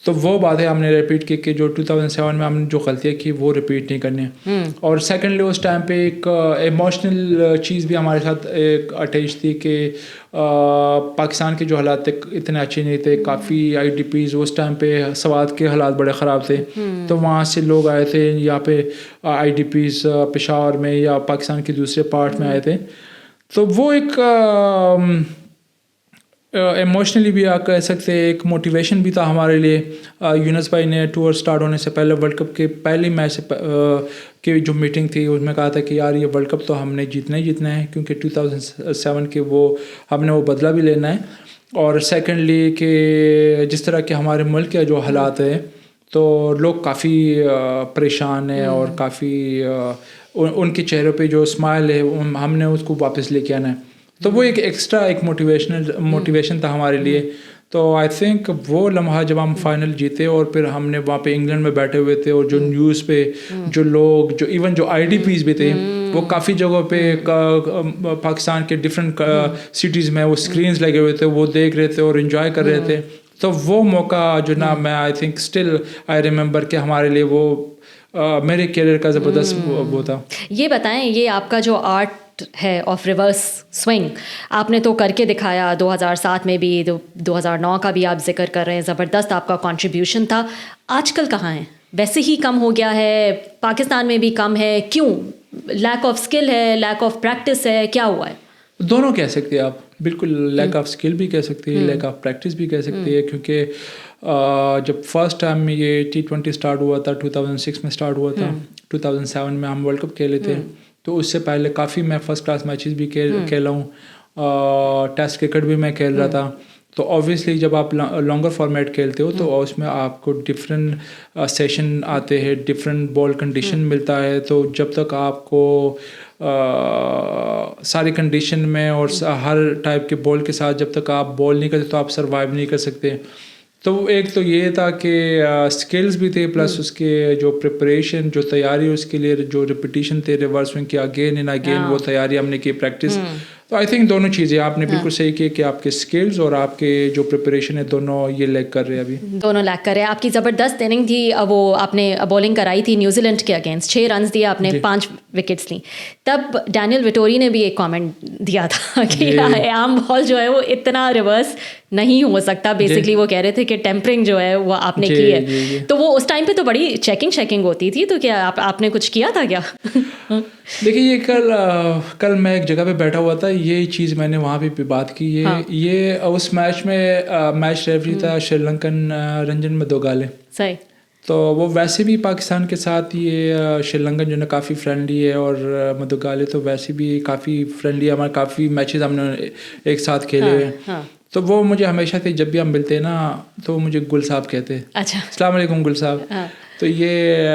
تو وہ باتیں ہم نے ریپیٹ کی کہ جو 2007 میں ہم نے جو غلطیاں کی وہ ریپیٹ نہیں کرنی. اور سیکنڈلی اس ٹائم پہ ایک ایموشنل چیز بھی ہمارے ساتھ ایک اٹیچ تھی کہ پاکستان کے جو حالات اتنے اچھے نہیں تھے. کافی IDPs اس ٹائم پہ سوات کے حالات بڑے خراب تھے, تو وہاں سے لوگ آئے تھے یہاں پہ IDPs پشاور میں یا پاکستان کے دوسرے پارٹ میں آئے تھے. تو وہ ایک ایموشنلی بھی آپ کہہ سکتے ہیں ایک موٹیویشن بھی تھا ہمارے لیے. یونس بھائی نے ٹور سٹارٹ ہونے سے پہلے ورلڈ کپ کے پہلی میچ کی جو میٹنگ تھی اس میں کہا تھا کہ یار یہ ورلڈ کپ تو ہم نے جیتنا ہی جیتنا ہے, کیونکہ 2007 کے وہ ہم نے وہ بدلہ بھی لینا ہے. اور سیکنڈلی کہ جس طرح کہ ہمارے ملک کے جو حالات ہیں تو لوگ کافی پریشان ہیں اور کافی ان کے چہروں پہ جو اسمائل ہے ہم نے اس کو واپس لے کے آنا ہے. تو وہ ایک ایکسٹرا ایک موٹیویشن تھا ہمارے لیے. تو آئی تھنک وہ لمحہ جب ہم فائنل جیتے اور پھر ہم نے وہاں پہ انگلینڈ میں بیٹھے ہوئے تھے اور جو نیوز پہ جو لوگ جو ایون جو IDPs بھی تھے وہ کافی جگہوں پہ پاکستان کے ڈفرینٹ سٹیز میں وہ اسکرینز لگے ہوئے تھے, وہ دیکھ رہے تھے اور انجوائے کر رہے تھے. تو وہ موقع جو نا میں I think still I remember کہ ہمارے لیے وہ میرے کیریئر کا زبردست وہ تھا. یہ بتائیں, یہ آپ کا جو آرٹ ہے آف ریورس سوئنگ آپ نے تو کر کے دکھایا, 2007 میں بھی 2009 کا بھی آپ ذکر کر رہے ہیں, زبردست آپ کا کنٹریبیوشن تھا. آج کل کہاں ہے؟ ویسے ہی کم ہو گیا ہے, پاکستان میں بھی کم ہے, کیوں؟ لیک آف اسکل ہے, لیک آف پریکٹس ہے, کیا ہوا ہے؟ دونوں کہہ سکتے ہیں آپ, بالکل لیک آف اسکل بھی کہہ سکتے ہیں, لیک آف پریکٹس بھی کہہ سکتے ہیں. کیونکہ جب فرسٹ ٹائم میں یہ T20 اسٹارٹ ہوا تھا 2006 میں اسٹارٹ ہوا تھا, 2007 میں ہم ورلڈ کپ کھیلے تھے. تو اس سے پہلے کافی میں فرسٹ کلاس میچز بھی کھیلا ہوں, ٹیسٹ کرکٹ بھی میں کھیل رہا تھا. تو اوبویسلی جب آپ لانگر فارمیٹ کھیلتے ہو تو اس میں آپ کو ڈفرینٹ سیشن آتے ہیں, ڈفرینٹ بال کنڈیشن ملتا ہے. تو جب تک آپ کو ساری کنڈیشن میں اور ہر ٹائپ کے بال کے ساتھ جب تک آپ بال نہیں کرتے تو آپ سروائیو نہیں کر سکتے. تو ایک تو یہ تھا کہ اسکلز بھی تھے, پلس اس کے جو پریپریشن جو تیاری اس کے لیے جو ریپیٹیشن تھے ریورس سوئنگ کی اگین اینڈ اگین وہ تیاری ہم نے کی, پریکٹس. تو آئی تھنک دونوں چیزیں آپ نے بالکل صحیح کی کہ آپ کے اسکلز اور آپ کے جو پریپریشن ہے دونوں یہ لیک کر رہے ہیں, ابھی دونوں لیک کر رہے ہیں. آپ کی زبردست اننگ تھی, وہ آپ نے بولنگ کرائی تھی نیوزی لینڈ کے اگینسٹ, 6 رنز دیے آپ نے, 5 وکٹس لیں. تب ڈینیل وٹوری نے بھی ایک کامنٹ دیا تھا کہ عام بال جو ہے وہ اتنا ریورس نہیں ہو سکتا. بیسکلی وہ کہہ رہے تھے کہ ٹیمپرنگ جو ہے وہ آپ نے کی ہے. تو وہ اس ٹائم پہ تو بڑی چیکنگ ہوتی تھی, تو کیا آپ نے کچھ کیا تھا کیا؟ دیکھیے یہ کل میں ایک جگہ پہ بیٹھا ہوا تھا, یہ چیز میں نے وہاں پہ بات کی. یہ اس میچ میں میچ ریفری تھا شری لنکن رنجن مدوگالے. صحیح. تو وہ ویسے بھی پاکستان کے ساتھ یہ شری لنکن جو ہے کافی فرینڈلی ہے, اور مدوگالے تو ویسے بھی کافی فرینڈلی ہے. ہمارے کافی میچز ہم نے ایک ساتھ کھیلے ہوئے. تو وہ مجھے ہمیشہ سے جب بھی ہم ملتے ہیں نا تو مجھے گل صاحب کہتے ہیں. اچھا, السلام علیکم گل صاحب. تو یہ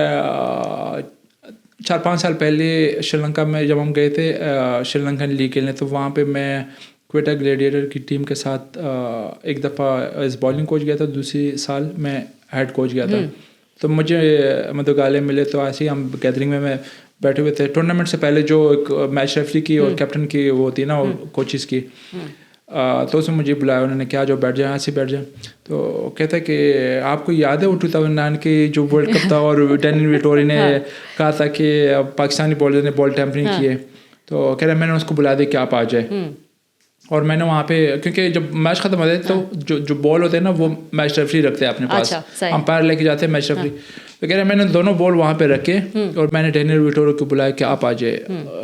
4-5 سال پہلے شری لنکا میں جب ہم گئے تھے شری لنکن لیگ کھیلنے, تو وہاں پہ میں کوئٹہ گلیڈیٹر کی ٹیم کے ساتھ ایک دفعہ ایز بالنگ کوچ گیا تھا, دوسری سال میں ہیڈ کوچ گیا تھا. تو مجھے مدوگالے ملے, تو ایسے ہی ہم گیدرنگ میں بیٹھے ہوئے تھے. ٹورنامنٹ سے پہلے جو ایک میچ ریفری کی اور کیپٹن کی وہ ہوتی ہے نا کوچز کی, تو اس میں مجھے بلایا, انہوں نے کہا جو بیٹھ جائیں, ایسے بیٹھ جائیں. تو کہتا ہے کہ آپ کو یاد ہے وہ 2009 کے جو ورلڈ کپ تھا اور ڈینیل وٹوری نے کہا تھا کہ پاکستانی بالر نے بال ٹیمپرنگ کی ہے. تو کہہ رہے میں نے اس کو بلا دیا کہ آپ آ جائیں. اور میں نے وہاں پہ, کیونکہ جب میچ ختم ہوتا ہے تو جو بال ہوتے ہیں نا وہ میچ ریفری رکھتے ہیں اپنے پاس, امپائر لے کے جاتے ہیں میچ ریفری. تو کہہ رہے میں نے دونوں بال وہاں پہ رکھے اور میں نے ڈینیل وٹوری کو بلایا کہ آپ آ جائے,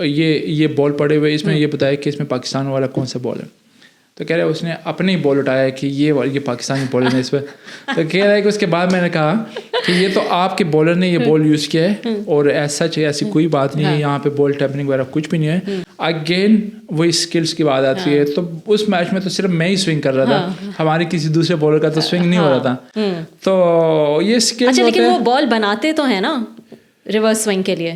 یہ بال پڑے ہوئے, اس میں یہ بتایا کہ اس میں پاکستان والا کون سا بال ہے. تو کہہ رہے اس نے اپنے ہی بال اٹھایا کہ یہ پاکستانی بالر نے اس پہ. تو کہہ رہا ہے کہ اس کے بعد میں نے کہا کہ یہ تو آپ کے بالر نے یہ بال یوز کیا ہے, اور ایسا چاہیے ایسی کوئی بات نہیں ہے, یہاں پہ بال ٹیمپرنگ وغیرہ کچھ بھی نہیں ہے. اگین وہی اسکلس کی بات آتی ہے. تو اس میچ میں تو صرف میں ہی سوئنگ کر رہا تھا, ہمارے کسی دوسرے بالر کا تو سوئنگ نہیں ہو رہا تھا. تو یہ اسکلس. لیکن وہ بال بناتے تو ہیں نا ریورس سوئنگ کے لیے,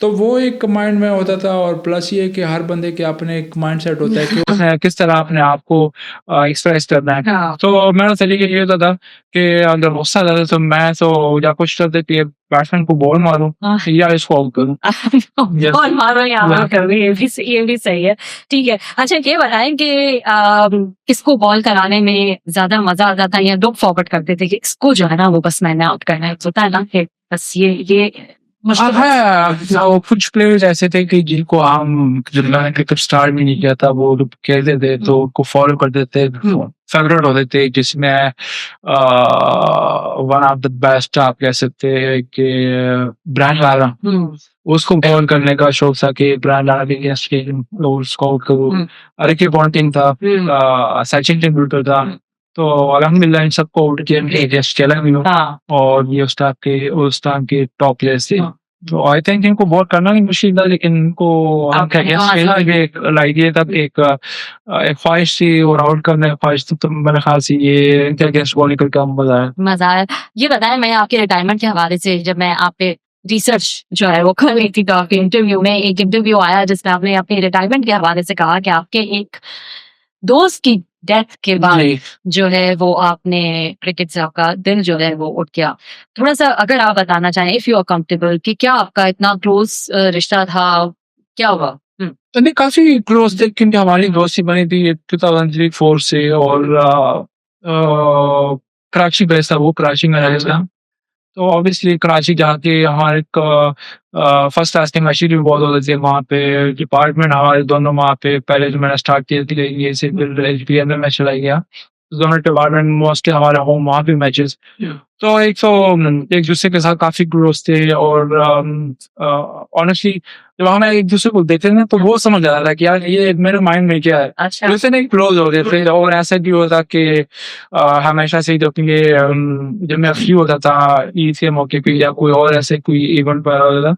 تو وہ ایک مائنڈ میں ہوتا تھا. اور پلس یہ کہ ہر بندے کے اپنے ایک مائنڈ سیٹ ہوتا ہے کہ کس طرح اپنے آپ کو ایکسپریس کرنا ہے. تو میرا طریقہ یہ ہوتا تھا کہ اگر غصہ آتا تھا تو میں تو یا کچھ کرتے کہ بیٹسمین کو بال ماروں یا اس کو آؤٹ کروں. بال مارو یا آؤٹ کرو, یہ بھی صحیح ہے. ٹھیک ہے, اچھا یہ بتائیں کہ کس کو بال کرانے میں زیادہ مزہ آتا تھا یا لوگ فارورڈ کرتے تھے کہ اس کو جو ہے نا وہ بس میں نے آؤٹ کرنا ہے, ہوتا ہے نا کہ بس یہ کچھ پلیئرز ایسے تھے کہ جن کو ہم کرکٹ اسٹارٹ بھی نہیں کیا تھا, وہ کھیلتے تھے تو ان کو فالو کرتے تھے, فیوریٹ ہوتے تھے, جس میں ون آف دا بیسٹ آپ کہہ سکتے ہیں کہ برائن لارا. اس کو بال کرنے کا شوق تھا کہ برائن لارا کے اگینسٹ اس کو آؤٹ کروں. رکی پونٹنگ تھا, سچن تندولکر تھا. تو الحمدللہ ان سب کو آؤٹ کیا کھیلا بھی ہوں, اور یہ اس ٹائم کے ٹاپ پلیئرس تھے. تو آئی تھنک ان کو بہت کرنا بھی مشکل تھا, لیکن ان کو لائک یہ تھا کہ ایک خواہش تھی اور آؤٹ کرنے کی خواہش تھی. تو میرے خیال سے یہ ان کے اگینسٹ بالنگ کر کے مزہ آیا. یہ بتائیں, میں آپ کے ریٹائرمنٹ کے حوالے سے جب میں آپ پہ ریسرچ جو ہے وہ کر رہی تھی تو آپ کے انٹرویو میں ایک انٹرویو آیا جس میں آپ نے اپنے ریٹائرمنٹ کے حوالے سے کہا کہ آپ کے ایک دوست کی ڈیتھ کے بعد جو ہے وہ آپ نے کرکٹ سے آپ کا دل جو ہے وہ اٹھ گیا. تھوڑا سا اگر آپ بتانا چاہیں اف یو آر کمفرٹیبل کہ کیا آپ کا اتنا کلوز رشتہ تھا, کیا ہوا؟ نہیں, کافی کلوز تھے کیونکہ ہماری دوستی بنی تھی 2003-4 سے, اور کراچی بیس تھا, وہ کراچی میں رہتا تھا. تو آبویسلی کراچی جا کے ہمارے فرسٹ کلاس کے میچ بھی بہت ہوتے تھے وہاں پہ. ڈپارٹمنٹ ہمارے دونوں وہاں پہ پہلے جو میں نے اسٹارٹ کیے تھے یہ سے پھر ایچ پی ایل میں چلا گیا. دونوں ڈپارٹمنٹ موسٹلی ہمارے ہوم وہاں پہ میچز. تو ایک دوسرے کے ساتھ کافی کلوز تھے, اور آنیسٹلی جب ہم ایک دوسرے کو دیکھتے نا تو وہ سمجھ آ رہا ہے کہ یار یہ میرے مائنڈ میں کیا ہے. ویسے نہیں کلوز ہو گئے پھر, اور ایسا بھی ہوتا کہ ہمیشہ سے جب میں فری ہوتا تھا عید کے موقع پہ یا کوئی اور ایسے کوئی ایونٹ پر ہوتا تھا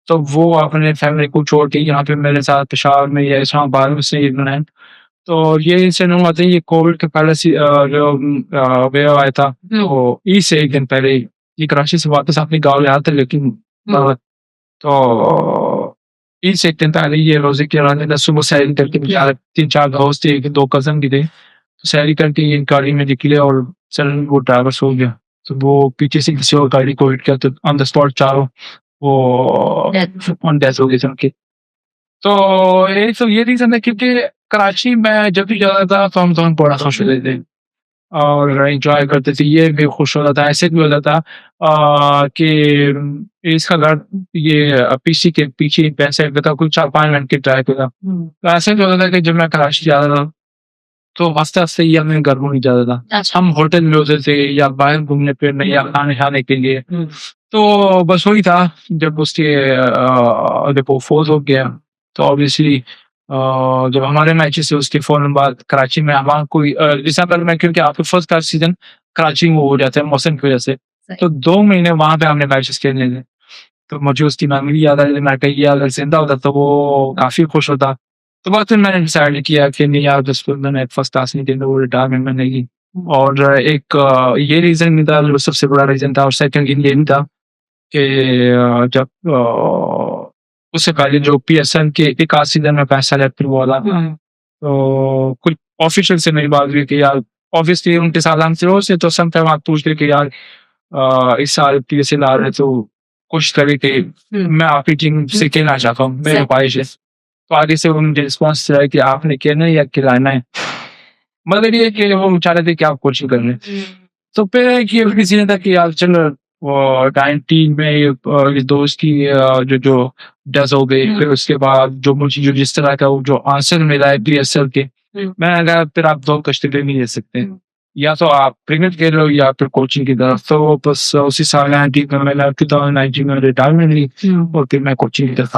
تو وہ اپنے فیملی کو چھوڑ کے یہاں پہ میرے ساتھ پشاور میں یا اسلام آباد میں سے عید منائیں. تو یہ انسیڈنٹ ہوتا ہے, یہ کووڈ کے پہلے جو ویو آیا تھا تو عید سے ایک دن پہلے یہ کراچی سے واپس اپنے گاؤں آیا تھا. لیکن تو عید سے ایک دن پہلے یہ روزے کی رات صبح سیری کر کے 3-4 دوست تھے, 2 کزن بھی تھے, سیری کر کے یہ گاڑی میں نکلے اور سڈن وہ ڈرائیور سو گیا. تو وہ پیچھے سے کسی اور گاڑی کو ہٹ کیا تو آن دا اسپاٹ چاروں وہ ڈیتھ ہو گئی ان کی. تو یہ ریزن ہے کیونکہ کراچی میں جب بھی جاتا تھا تو ہم دونوں بڑا خوش ہوتے تھے اور انجوائے کرتے تھے. یہ بھی خوش ہوتا تھا, ایسے بھی ہوتا تھا کہ اس کا گھر یہ پی سی کے پیچھے پیسے تھا, کچھ 4-5 منٹ کی ڈرائیو پہ تھا. تو ایسے بھی ہوتا تھا کہ جب میں کراچی جاتا تھا تو ہنستے ہنستے یہ اپنے گھر کو نہیں جاتا تھا. ہم ہوٹل میں ہوتے تھے یا باہر گھومنے پھرنے یا کھانے کھانے کے لیے. تو بس وہی تھا جب اس کے جب وہ فوت ہو گیا تو آبویسلی جب ہمارے میچز سے اس کے فوراً بعد کراچی میں ہمارا کوئی دسمبر میں, کیونکہ آپ کے فرسٹ کلاس سیزن کراچی میں ہو جاتا ہے موسم کی وجہ سے, تو 2 مہینے وہاں پہ ہم نے میچز کھیلنے تھے. تو مجھے اس کی میموری یاد آئی, میں کہیں اگر زندہ ہوتا تو وہ کافی خوش ہوتا. تو بعد پھر میں نے ڈیسائڈ کیا کہ نہیں یار جس کو میں نے فرسٹ کلاس نہیں کھیلنا, وہ ریٹائرمنٹ میں نہیں. اور ایک یہ ریزن نہیں تھا جو سب سے بڑا ریزن تھا, اور سیکنڈ یہ نہیں تھا کہ جب اس سے پہلے جو پی ایس ایل کے ایک آدھ سیزن میں پیسہ لیتے ہوا تھا تو کچھ آفیشیل سے میری بات ہوئی کہ یار آبویسلی ان کے ساتھ ہم سے تو سم ٹائم آپ پوچھتے کہ یار اس سال پی ایس ایل آ رہے تو کوشش کرے کہ میں آپ کی ٹیم سے کھیلنا چاہتا ہوں, میری خواہش ہے. تو آگے سے وہ مجھے رسپانس ہے کہ آپ نے کھیلنا ہے یا کھلانا ہے, مگر یہ کہ وہ چاہ رہے تھے کہ آپ کوچنگ کر لیں. تو پھر یہ کسی نے تھا کہ یار چلو 19 میں دوست کی جو ڈیتھ ہو گئی, پھر اس کے بعد جو مجھے جو جس طرح کا جو آنسر ملا ہے پی ایس ایل کے, میں نے کہا پھر آپ 2 کشتیگی نہیں لے سکتے, یا تو آپ کرکٹ کھیل رہے ہو یا پھر کوچنگ کی طرف. تو بس اسی سال 2019 میں ریٹائرمنٹ لی اور پھر میں کوچنگ کی طرف.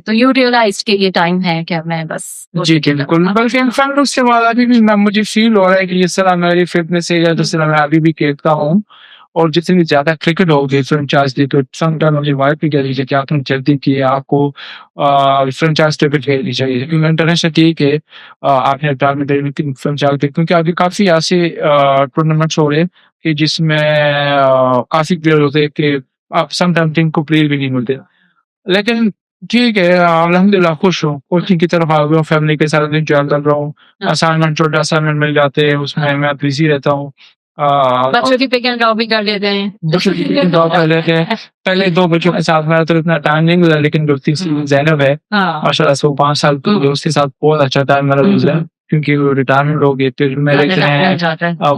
تو یو ریئلائز کہ یہ ٹائم ہے کہ میں بس جی بالکل. بلکہ انفیکٹ اس کے بعد ابھی بھی مجھے فیل ہو رہا ہے کہ جس طرح میری فٹنس ہے یا جس طرح میں ابھی بھی کھیلتا ہوں اور جتنی زیادہ کرکٹ ہوگی فرنچائز کرکٹ, سم ٹائم مجھے وائف بھی کہہ دیجیے کہ آپ نے جلدی کی, آپ کو فرنچائز کرکٹ کھیلنی چاہیے. کیونکہ انٹرنیشنل ٹھیک ہے آپ نے فرنچائز, کیونکہ ابھی کافی ایسے ٹورنامنٹس ہو رہے ہیں کہ جس میں کافی پلیئر ہوتے ہیں کہ آپ سم ٹائم ٹیم کو پلیئر بھی نہیں ملتے. لیکن ٹھیک ہے الحمدللہ خوش ہوں کوچنگ کی طرف آ گیا ہوں فیملی کے ساتھ انجوائے کر رہا ہوں اسائنمنٹ چھوٹا اسائنمنٹ مل جاتے ہیں اس میں بزی رہتا ہوں بچوں کی پک اینڈ ڈراپ بھی کر لیتے ہیں بچوں کی ڈراپ کر لیتے ہیں پہلے 2 بچوں کے ساتھ میرا تو اتنا ٹائم نہیں گزرا لیکن جو تیسری زینب ہے ماشاء اللہ سے وہ 5 سال کی اس کے ساتھ بہت اچھا ٹائم میرا گزرا کیونکہ وہ ریٹائرمنٹ ہو گئی پھر میرے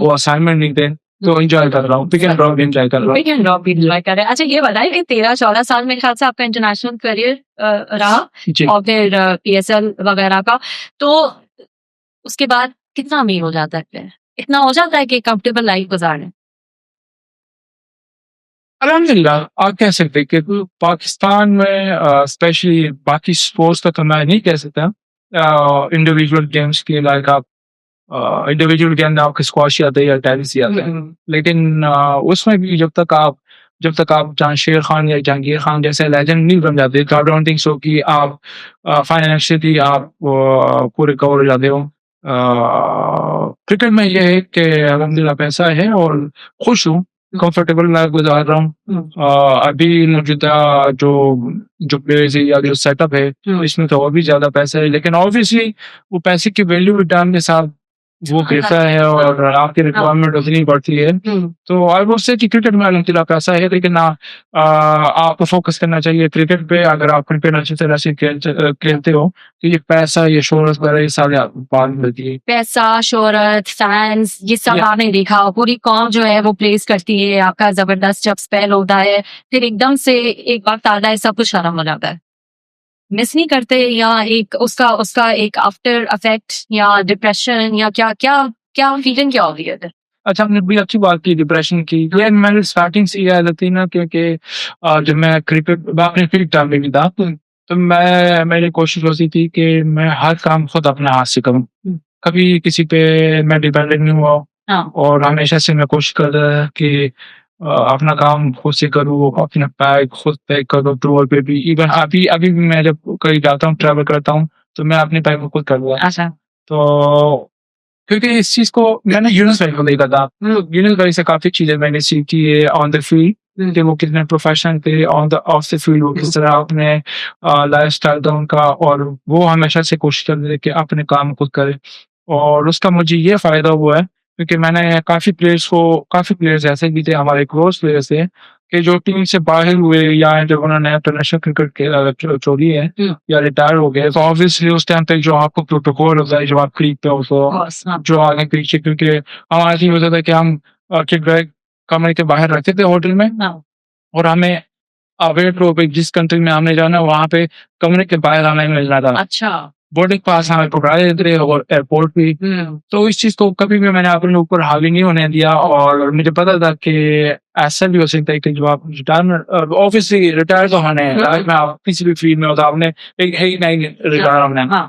وہ اسائنمنٹ نہیں تھے تو انجوائے کر رہا ہوں پک اینڈ ڈراپ بھی انجوائے کر رہا ہوں پک اینڈ ڈراپ بھی انجوائے کر رہے ہیں. اچھا یہ بتائیں کہ 13-14 سال میرے خیال سے آپ کا انٹرنیشنل کریئر رہا جی اور پھر PSL وغیرہ کا, تو اس کے بعد کتنا امیر ہو جاتا ہے, اتنا ہو جاتا ہے کہ کمفرٹیبل لائف گزاریں؟ الحمدللہ آپ کہہ سکتے کہ پاکستان میں اسپیشلی باقی اسپورٹس کا تو میں نہیں کہہ سکتا انڈیویجول گیمس کی لائک آپ انڈیویجول گیم میں آپ کے اسکواش آتے ہیں یا ٹینس ہی آتے ہیں لیکن اس میں بھی جب تک آپ جہانشیر خان یا جہانگیر خان جیسے لیجنڈ نہیں بن جاتے تو آئی ڈونٹ تھنک سو کہ آپ فائنینشلی آپ پورے کور ہو جاتے ہو. کرکٹ میں یہ ہے کہ الحمدللہ پیسہ ہے اور خوش ہوں کمفرٹیبل لائف گزار رہا ہوں. ابھی موجودہ جو پلیئرز یا جو سیٹ اپ ہے اس میں تو اور بھی زیادہ پیسہ ہے لیکن آبویسلی وہ پیسے کی ویلیو ریٹرن کے ساتھ وہ کیسا ہے اور آپ کی ریکوائرمنٹ اتنی بڑھتی ہے تو آئی ووڈ سے کہ کرکٹ میں الحمدللہ پیسہ ہے لیکن آپ کو فوکس کرنا چاہیے کرکٹ پہ. اگر آپ کرکٹ اچھی طرح سے کھیلتے ہو تو یہ پیسہ یہ شہرت وغیرہ یہ سارے بعد میں ملتی ہے. پیسہ, شہرت, فینس, یہ سب آپ نے دیکھا, پوری قوم جو ہے وہ پلیس کرتی ہے, آپ کا زبردست جب اسپیل ہوتا ہے پھر ایک دم سے ایک وقت آتا ہے سب کچھ ختم ہو جاتا ہے, مس نہیں کرتے یا ایک اس کا ایک آفٹر افیکٹ یا ڈپریشن یا کیا فیلنگ کیا ہوتی ہے؟ اچھا ہم نے بھی اچھی بات کی ڈپریشن کی. یہ میں نے اسٹارٹنگ سے یہ عادت تھی نا کیونکہ جب میں کرکٹ اپنے فری ٹائم میں بھی تھا تو میری کوشش ہوتی تھی کہ میں ہر کام خود اپنے ہاتھ سے کروں, کبھی کسی پہ میں ڈیپینڈنٹ نہیں ہوا اور ہمیشہ سے میں کوشش کرتا تھا کہ اپنا کام خود سے کروں, اپنا بیگ خود پیک کروں ٹور پہ بھی. ایون ابھی بھی میں جب کہیں جاتا ہوں ٹریول کرتا ہوں تو میں اپنے بیگ کو خود کروں. تو کیونکہ اس چیز کو میں نے یونس بھائی کو دیکھا تھا, یونس بھائی سے کافی چیزیں میں نے سیکھی ہے آن دا فیلڈ کہ وہ کتنے پروفیشنل تھے, آن دا آف دا فیلڈ وہ کس طرح اپنے لائف اسٹائل تھا ان کا اور وہ ہمیشہ سے کوشش کرتے تھے کہ اپنے کام خود کرے. اور اس کا مجھے یہ فائدہ ہوا ہے کیونکہ میں نے کافی پلیئرز ایسے بھی تھے ہمارے کلوز پلیئرز تھے کہ جو ٹیم سے باہر ہوئے یا جب انہوں نے انٹرنیشنل کرکٹ چھوڑی ہے یا ریٹائر ہو گئے تو آبویسلی اس ٹائم تک جو آپ کو پروٹوکول ہوتا ہے جو آپ کریک پہ ہو جو آگے پیچھے کیونکہ ہمارا ٹیم ہوتا تھا کہ ہم کک بیگ کمرے کے باہر رکھتے تھے ہوٹل میں اور ہمیں ویٹ رو پہ جس کنٹری میں ہم نے جانا وہاں پہ کمرے کے باہر ہمیں ملنا تھا. اچھا بورڈنگ پاس ہمیں پکڑا دیتے تھے اور ایئرپورٹ بھی. تو اس چیز کو کبھی بھی میں نے اپنے اوپر حاوی نہیں ہونے دیا اور مجھے پتا تھا کہ ایسا بھی ہو سکتا ہے کہ جو آپ ریٹائرمنٹ آبویسلی ریٹائر تو ہونے میں آپ کسی بھی فیلڈ میں ہوتا آپ نے ریٹائر ہونا ہے.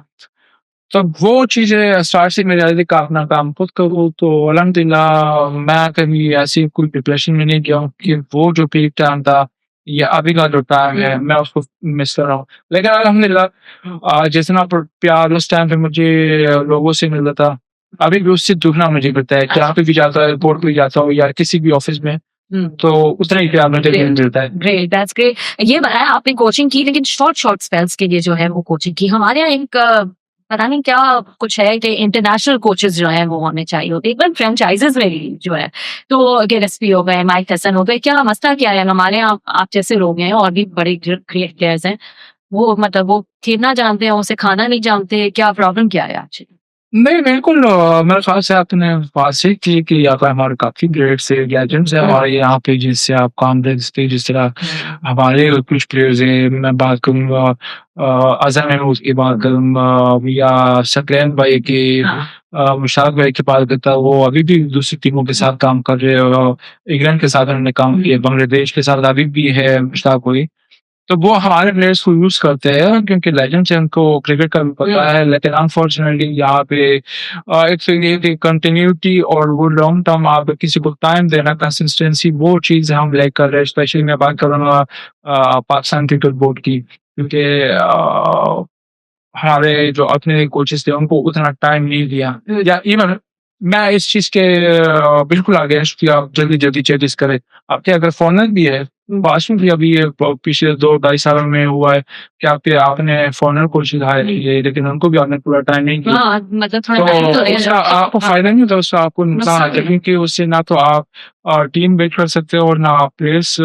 تو وہ چیزیں اسٹارٹ سے میرے آئی کہ اپنا کام خود کروں. تو الحمدللہ میں کبھی ایسی کوئی ڈپریشن میں نہیں گیا ہوں کہ وہ جو پیک ٹائم تھا یا ابھی کا جو ٹائم ہے میں اس کو مس کر رہا ہوں. لیکن الحمدللہ جتنا پیار اس ٹائم پہ مجھے لوگوں سے ملتا تھا ابھی بھی اس سے دگنا مجھے ملتا ہے. جہاں پہ بھی جاتا ہے ایئرپورٹ پہ جاتا ہوں یا کسی بھی آفس میں تو اتنا ہی پیار مجھے ملتا ہے. Great, that's great. یہ بتایا آپ نے کوچنگ کی لیکن شارٹ اسپیلس کے لیے جو ہے وہ کوچنگ کی. ہمارے یہاں ایک پتا نہیں کیا کچھ ہے کہ انٹرنیشنل کوچز جو ہیں وہ ہونے چاہیے ہوتے ایک بار فرینچائزز میں جو ہے تو گیلسپی ہو گئے, مائک ٹیسن ہو گئے. کیا مسئلہ کیا ہے ہمارے یہاں آپ جیسے لوگ ہیں اور بھی بڑے گریٹ پلیئرز ہیں وہ مطلب وہ کھیلنا جانتے ہیں اسے کھانا نہیں جانتے, کیا پرابلم کیا ہے آج؟ نہیں بالکل میرے خیال سے آپ نے بات صحیح کی کہ یہاں پہ ہمارے کافی گریٹ سے لیجنڈس ہیں ہمارے یہاں پہ جس سے آپ کام دے سکتے. جس طرح ہمارے کچھ پلیئرز ہیں میں بات کروں گا اظہر محمود کی بات کروں گا یا سکرین بھائی کی مشتاق بھائی کی بات کرتا وہ ابھی بھی دوسری ٹیموں کے ساتھ کام کر رہے ہیں. انگلینڈ کے ساتھ انہوں نے کام کیا, بنگلہ دیش کے ساتھ ابھی بھی ہے مشتاق بھائی. تو وہ ہمارے پلیئرس کو یوز کرتے ہیں کیونکہ لیجنڈ سے ان کو کرکٹ کا بھی پتا ہے. لیکن انفارچونیٹلی یہاں پہ ایک کنٹینیوٹی اور وہ لانگ ٹرم آپ کسی کو ٹائم دینا کنسسٹینسی وہ چیز ہم لیک کر رہے ہیں. اسپیشلی میں بات کروں گا پاکستان کرکٹ بورڈ کی کیونکہ ہمارے جو اپنے کوچز تھے ان کو اتنا ٹائم نہیں دیا. یا ایون میں اس چیز کے بالکل آگے کہ آپ جلدی چینجز کریں. آپ کے اگر فارنر بھی ہے باشم بھی ابھی پچھلے 2-2.5 سالوں میں ہوا ہے کہ آپ نے فارنر کو سکھایا لیکن ان کو بھی آپ نے پورا ٹائم نہیں کیا. ہاں مطلب تھوڑا تو اس کا آپ کو فائدہ نہیں ہوتا, اس کا آپ کو نقصان آتا ہے, کیونکہ اس سے نہ تو آپ ٹیم بلڈ کر سکتے ہو اور نہ آپ پلیئرس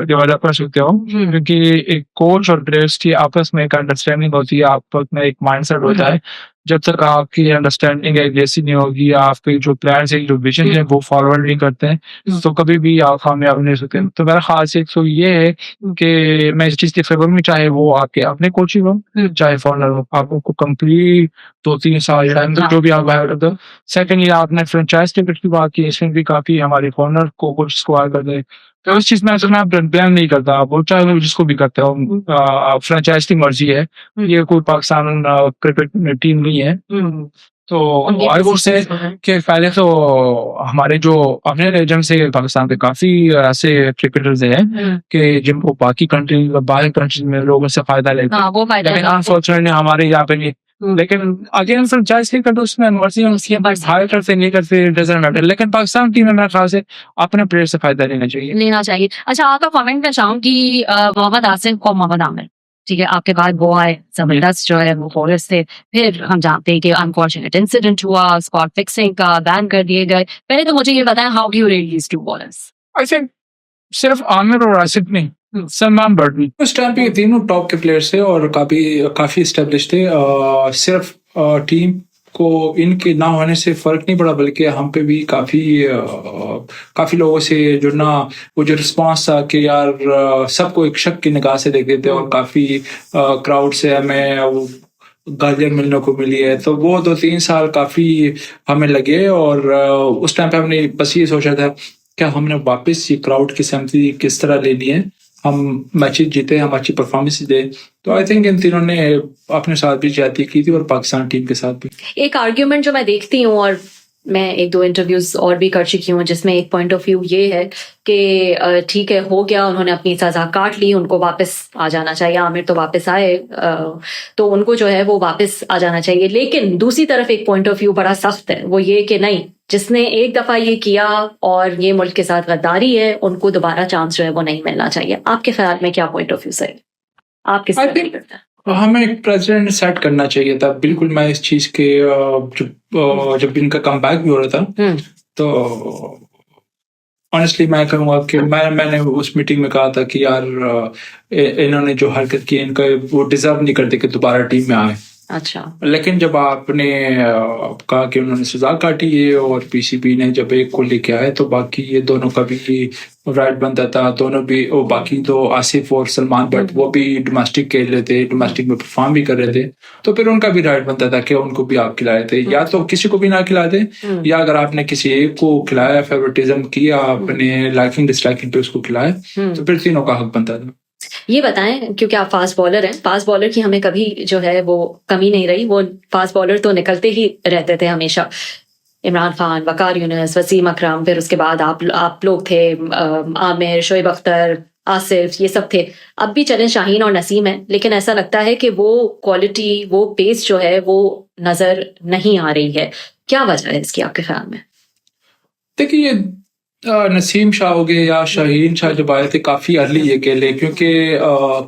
ڈیولپ کر سکتے ہو, کیونکہ ایک کوچ اور پلیئرس کی آپس میں ایک انڈرسٹینڈنگ ہوتی ہے, آپ میں ایک مائنڈ سیٹ ہوتا ہے. جب تک آپ کی انڈرسٹینڈنگ ایک جیسی نہیں ہوگی, آپ کے جو پلانس ہیں, جو ویژن ہے وہ فارورڈ نہیں کرتے ہیں, تو کبھی بھی آپ کامیاب نہیں سکتے. تو میرا خیال سے تو یہ ہے کہ میں اس چیز کے فیور میں, چاہے وہ آپ کے اپنے کوچنگ ہو چاہے فارنر ہو, آپ کو کمپلیٹ 2-3 سال جو بھی آپ باہر کرتے ہو. سیکنڈلی آپ نے فرینچائز ٹکٹ کی بات کی, اس میں بھی کافی ہمارے فارنر کو کوچز کو آ کرتے ہیں, تو اس چیز میں بلیم نہیں کرتا. وہ چاہے جس کو بھی کرتے ہو, فرینچائز کی مرضی ہے, یہ کوئی پاکستان کرکٹ ٹیم نہیں ہے. تو آئی ووڈ سے کہ پہلے تو ہمارے جو اپنے ریجن سے پاکستان کے کافی ایسے کرکٹرز ہیں کہ جن کو باقی کنٹری باہر کنٹریز میں لوگوں سے فائدہ لیتے ہیں, وہ فائدہ لیکن انفارچونیٹلی ہمارے یہاں پہ نہیں. لیکن اگین فرنچائز کی کرتے اس میں مرضی ہائر کرتے نہیں کرتے ڈزنٹ میٹر, لیکن پاکستان ٹیم میں میرے خیال سے اپنے پلیئر سے فائدہ لینا چاہیے. اچھا آپ کا کامنٹ میں چاہوں کہ محمد آصف کو محمد عامر, ٹھیک ہے, آپ کے بعد وہ آئے زبردست جو ہے وہ فورسٹ تھے, پھر ہم جانتے ہیں کہ انفارچونیٹ انسیڈنٹ ہوا, اسپاٹ فکسنگ کا, بین کر دیے گئے. پہلے تو مجھے یہ بتائیں how do you rate these two bowlers? I think صرف عامر اور آصف نہیں, سلمان بٹ بھی اس ٹائم پہ یہ تینوں ٹاپ کے پلیئرس تھے اور کافی اسٹیبلش تھے. صرف ٹیم کو ان کے نہ ہونے سے فرق نہیں پڑا, بلکہ ہم پہ بھی کافی لوگوں سے جو نا وہ جو رسپانس تھا کہ یار سب کو ایک شک کی نگاہ سے دیکھتے تھے, اور کافی کراؤڈ سے ہمیں گالیاں ملنے کو ملی ہے. تو وہ 2-3 سال کافی ہمیں لگے, اور اس ٹائم پہ ہم نے بس یہ سوچا تھا کہ ہم نے واپس یہ کراؤڈ کی سمپتی کس طرح لینی ہے, ہم میچز جیتے, ہم اچھی پرفارمنس دے. تو آئی تھنک ان تینوں نے اپنے ساتھ بھی زیادتی کی تھی اور پاکستان ٹیم کے ساتھ بھی. ایک آرگیومنٹ جو میں دیکھتی ہوں, اور میں 1-2 انٹرویوز اور بھی کر چکی ہوں, جس میں ایک پوائنٹ آف ویو یہ ہے کہ ٹھیک ہے ہو گیا, انہوں نے اپنی سزا کاٹ لی, ان کو واپس آ جانا چاہیے. عامر تو واپس آئے تو ان کو جو ہے وہ واپس آ جانا چاہیے. لیکن دوسری طرف ایک پوائنٹ آف ویو بڑا سخت ہے, وہ یہ کہ نہیں, جس نے ایک دفعہ یہ کیا اور یہ ملک کے ساتھ غداری ہے, ان کو دوبارہ چانس جو ہے وہ نہیں ملنا چاہیے. آپ کے خیال میں کیا پوائنٹ آف ویو ہے, آپ کس طرح کرتے ہیں؟ ہمیں ایک پریزیڈنٹ سیٹ کرنا چاہیے تھا. بالکل میں اس چیز کے جب ان کا کم بیک بھی ہو رہا تھا تو آنیسٹلی میں کہوں گا کہ میں نے اس میٹنگ میں کہا تھا کہ یار انہوں نے جو حرکت کی ان کا وہ ڈیزرو نہیں کرتے کہ دوبارہ ٹیم میں آئے. اچھا, لیکن جب آپ نے کہا کہ انہوں نے سزا کاٹی ہے اور پی سی بی نے جب ایک کو لے کے آئے, تو باقی یہ دونوں کا بھی رائٹ بنتا تھا. دونوں بھی, باقی تو آصف اور سلمان بٹ وہ بھی ڈومیسٹک کھیل رہے تھے, ڈومیسٹک میں پرفارم بھی کر رہے تھے, تو پھر ان کا بھی رائٹ بنتا تھا کہ ان کو بھی آپ کھلائے تھے. یا تو کسی کو بھی نہ کھلاتے, یا اگر آپ نے کسی ایک کو کھلایا, فیورٹزم کیا, اپنے لائکنگ ڈس لائکنگ پہ اس کو کھلایا, تو پھر تینوں کا حق بنتا تھا. یہ بتائیں, کیونکہ آپ فاسٹ بالر ہیں, فاسٹ بالر کی ہمیں کبھی جو ہے وہ کمی نہیں رہی, وہ فاسٹ بالر تو نکلتے ہی رہتے تھے ہمیشہ. عمران خان, وقار یونس, وسیم اکرم, پھر اس کے بعد آپ لوگ تھے, عامر, شعیب اختر, آصف, یہ سب تھے. اب بھی چلیں شاہین اور نسیم ہیں, لیکن ایسا لگتا ہے کہ وہ کوالٹی, وہ پیس جو ہے وہ نظر نہیں آ رہی ہے. کیا وجہ ہے اس کی آپ کے خیال میں؟ دیکھیے, نسیم شاہ ہو گئے یا شاہین شاہ جب آئے تھے کافی ارلی یہ کہہ لے, کیونکہ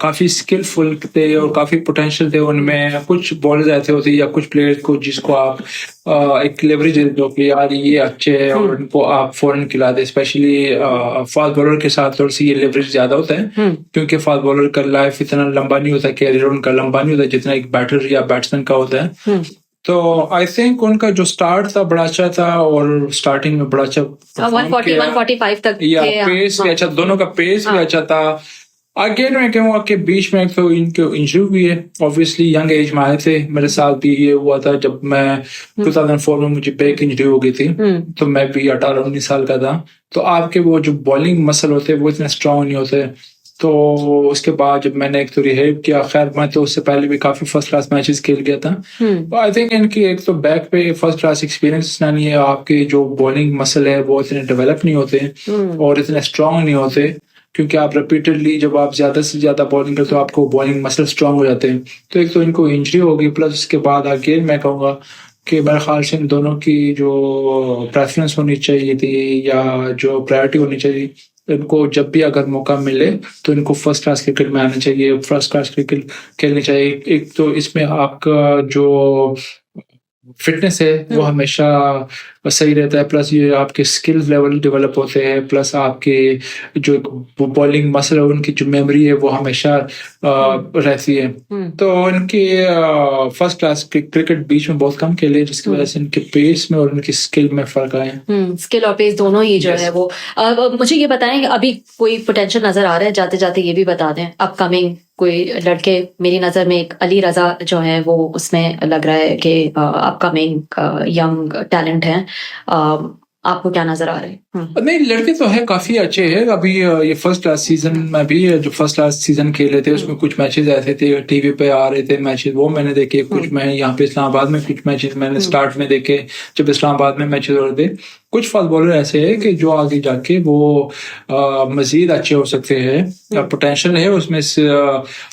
کافی اسکلفل تھے اور کافی پوٹینشیل تھے ان میں. کچھ بالرز ایسے ہوتے یا کچھ پلیئرز کو جس کو آپ ایک لیوریج دو کہ یار یہ اچھے ہے, اور ان کو آپ فوراً کھلا دیں. اسپیشلی فاسٹ بالر کے ساتھ تھوڑی سی یہ لیوریج زیادہ ہوتا ہے, کیونکہ فاسٹ بالر کا لائف اتنا لمبا نہیں ہوتا, کیریئر ان کا لمبا نہیں ہوتا جتنا ایک بیٹر یا بیٹسمین کا ہوتا ہے. تو آئی تھنک ان کا جو اسٹارٹ تھا بڑا اچھا تھا, اور اسٹارٹنگ میں بڑا اچھا 140-145 تک پیس بھی اچھا, دونوں کا پیس بھی اچھا تھا. اگین میں کہوں گا کہ بیچ میں تو ان کو انجری ہوئی ہے, اوبویسلی ینگ ایج میں آئے تھے. میرے ساتھ بھی یہ ہوا تھا جب میں 2004 میں مجھے بیک انجری ہو گئی تھی, تو میں بھی 18-19 سال کا تھا. تو آپ کے وہ جو بالنگ مسل ہوتے وہ اتنے اسٹرانگ نہیں ہوتے. تو اس کے بعد جب میں نے ایک تو ریہیب کیا, خیر میں تو اس سے پہلے بھی کافی فرسٹ کلاس میچز کھیل گیا تھا. آئی تھنک ان کی ایک تو بیک پہ فرسٹ کلاس ایکسپیرینس نہیں ہے, آپ کے جو بالنگ مسل ہے وہ اتنے ڈیولپ نہیں ہوتے اور اتنے اسٹرانگ نہیں ہوتے, کیونکہ آپ ریپیٹڈلی جب آپ زیادہ سے زیادہ بالنگ کرتے ہو آپ کو بالنگ مسل اسٹرانگ ہو جاتے ہیں. تو ایک تو ان کو انجری ہوگی, پلس اس کے بعد اگین میں کہوں گا کہ میرے خیال سے ان دونوں کی جو پریفرنس ہونی چاہیے تھی یا جو پرائرٹی ہونی چاہیے ان کو جب بھی اگر موقع ملے تو ان کو فرسٹ کلاس کرکٹ میں آنا چاہیے, فرسٹ کلاس کرکٹ کھیلنی چاہیے. ایک تو اس میں آپ کا جو فٹنس ہے وہ ہمیشہ صحیح رہتا ہے, پلس یہ آپ کے اسکلز لیول ڈیولپ ہوتے ہیں, پلس آپ کے جو بالنگ مسل ہے ان کی جو میموری ہے وہ ہمیشہ رہتی ہے. تو ان کی فرسٹ کلاس کرکٹ بیچ میں بہت کم کھیلے, جس کی وجہ سے ان کے پیس میں اور ان کی اسکل میں فرق آئے ہیں. اسکل اور پیس دونوں ہی جو ہے وہ. مجھے یہ بتائیں کہ ابھی کوئی پوٹینشیل نظر آ رہا ہے, جاتے جاتے یہ بھی بتا دیں اپ کمنگ کوئی لڑکے. میری نظر میں ایک علی رضا جو ہے وہ اس میں لگ رہا ہے کہ اپ کمنگ ینگ ٹیلنٹ ہیں, آپ کو کیا نظر آ رہے ہیں؟ نہیں, لڑکے تو ہے کافی اچھے ہیں. ابھی یہ فرسٹ کلاس سیزن میں بھی جو فرسٹ کلاس سیزن کھیلے تھے اس میں کچھ میچز ایسے تھے ٹی وی پہ آ رہے تھے میچز, وہ میں نے دیکھے. کچھ میں یہاں پہ اسلام آباد میں کچھ میچز میں نے اسٹارٹ میں دیکھے جب اسلام آباد میں میچز ہو رہے تھے. کچھ فاسٹ بالر ایسے ہیں کہ جو آگے جا کے وہ مزید اچھے ہو سکتے ہیں, پوٹینشیل ہے اس میں.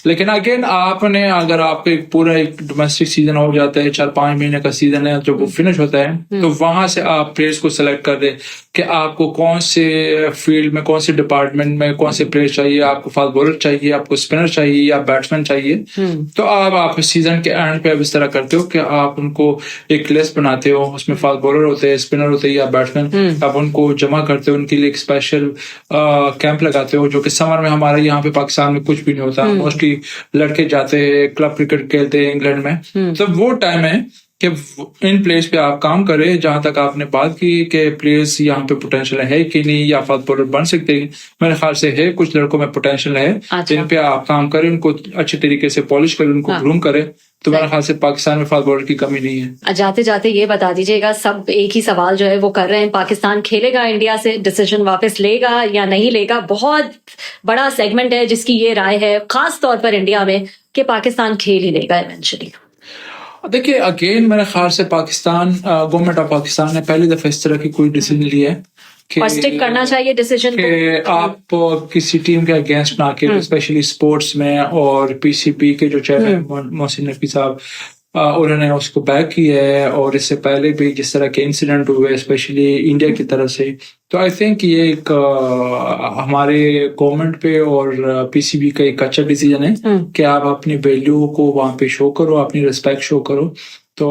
لیکن اگین آپ نے اگر آپ کا پورا ایک ڈومیسٹک سیزن ہو جاتا ہے, 4-5 مہینے کا سیزن ہے, جب وہ فنش ہوتا ہے تو وہاں سے آپ پلیئرس کو سلیکٹ کر دیں کہ آپ کو کون سے فیلڈ میں, کون سے ڈپارٹمنٹ میں کون سے پلیئر چاہیے. آپ کو فاسٹ بالر چاہیے, آپ کو اسپنر چاہیے یا بیٹسمین چاہیے. تو آپ سیزن کے اینڈ پہ اس طرح کرتے ہو کہ آپ ان کو ایک لسٹ بناتے ہو, اس میں فاسٹ بالر ہوتے ہیں, اسپنر ہوتے ہیں یا بیٹسمین. آپ ان کو جمع کرتے ہو, ان کے لیے ایک اسپیشل کیمپ لگاتے ہو, جو کہ سمر میں ہمارے یہاں پہ پاکستان میں کچھ بھی نہیں ہوتا. موسٹلی لڑکے جاتے ہیں کلب کرکٹ کھیلتے ہیں انگلینڈ میں. تو وہ ٹائم ہے کہ ان پلیئرس پہ آپ کام کریں. جہاں تک آپ نے بات کی کہ پلیئرس یہاں پہ پوٹینشیل ہے کہ نہیں یا فاسٹ بالر بن سکتے ہیں, میرے خیال سے ہے. کچھ لڑکوں میں پوٹینشیل ہے, جن پہ آپ کام کریں, ان کو اچھے طریقے سے پالش کریں, ان کو گروم کریں. تو میرے خیال سے پاکستان میں فاسٹ بالر کی کمی نہیں ہے. جاتے جاتے یہ بتا دیجیے گا, سب ایک ہی سوال جو ہے وہ کر رہے ہیں, پاکستان کھیلے گا انڈیا سے, ڈیسیژن واپس لے گا یا نہیں لے گا؟ بہت بڑا سیگمنٹ ہے جس کی یہ رائے ہے خاص طور پر انڈیا میں کہ پاکستان کھیل ہی لے گا ایونچولی. دیکھیے اگین میرے خیال سے پاکستان گورنمنٹ آف پاکستان نے پہلی دفعہ اس طرح کی کوئی ڈیسیژن لی ہے اور اسٹک کرنا چاہیے ڈیسیژن کہ آپ کسی ٹیم کے اگینسٹ نہ کھیلیں, اسپیشلی اسپورٹس میں. اور پی سی بی کے جو چیئرمین محسن نقوی صاحب, انہوں نے اس کو بیک کیا ہے. اور اس سے پہلے بھی جس طرح کے انسیڈنٹ ہوئے اسپیشلی انڈیا کی طرف سے, تو آئی تھنک یہ ایک ہمارے گورنمنٹ پہ اور پی سی بی کا ایک اچھا ڈیسیژن ہے کہ آپ اپنی ویلیو کو وہاں پہ شو کرو, اپنی ریسپیکٹ شو کرو. تو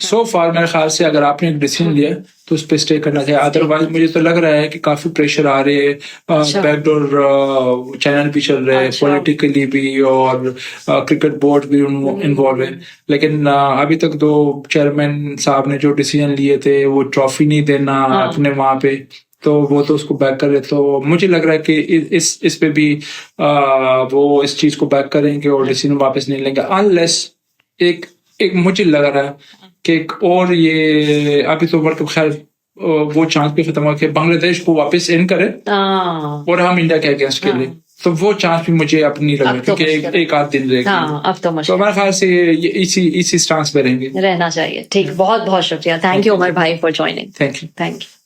سو فار میرے خیال سے اگر آپ نے ایک ڈیسیژن لیا تو اس پہ اسٹے کرنا چاہیے. ادروائز مجھے تو لگ رہا ہے کہ کافی پریشر آ رہے ہیں, بیک ڈور چینل بھی چل رہے ہیں پولیٹیکلی بھی, اور کرکٹ بورڈ بھی انوالو ہے. لیکن ابھی تک تو چیئرمین صاحب نے جو ڈیسیژن لیے تھے وہ ٹرافی نہیں دینا اپنے وہاں پہ, تو وہ تو اس کو بیک کر رہے. تو مجھے لگ رہا ہے کہ اس پہ بھی وہ اس چیز کو بیک کریں گے اور ڈیسیژن واپس نہیں لیں گے, انلیس ایک مجھے لگ رہا ہے کہ ایک اور یہ ابھی تو ورلڈ کپ خیر وہ چانس بھی ختم ہوا کہ بنگلہ دیش کو واپس ان کرے اور ہم انڈیا کے اگینسٹ کھیلیں. تو وہ چانس بھی مجھے اب نہیں لگ رہا کیونکہ ایک آدھ دن رہے گا. تو میرے خیال سے اسی سٹانس پہ رہیں گے, رہنا چاہیے. ٹھیک, بہت بہت شکریہ. تھینک یو عمر بھائی فار جوائننگ. Thank you.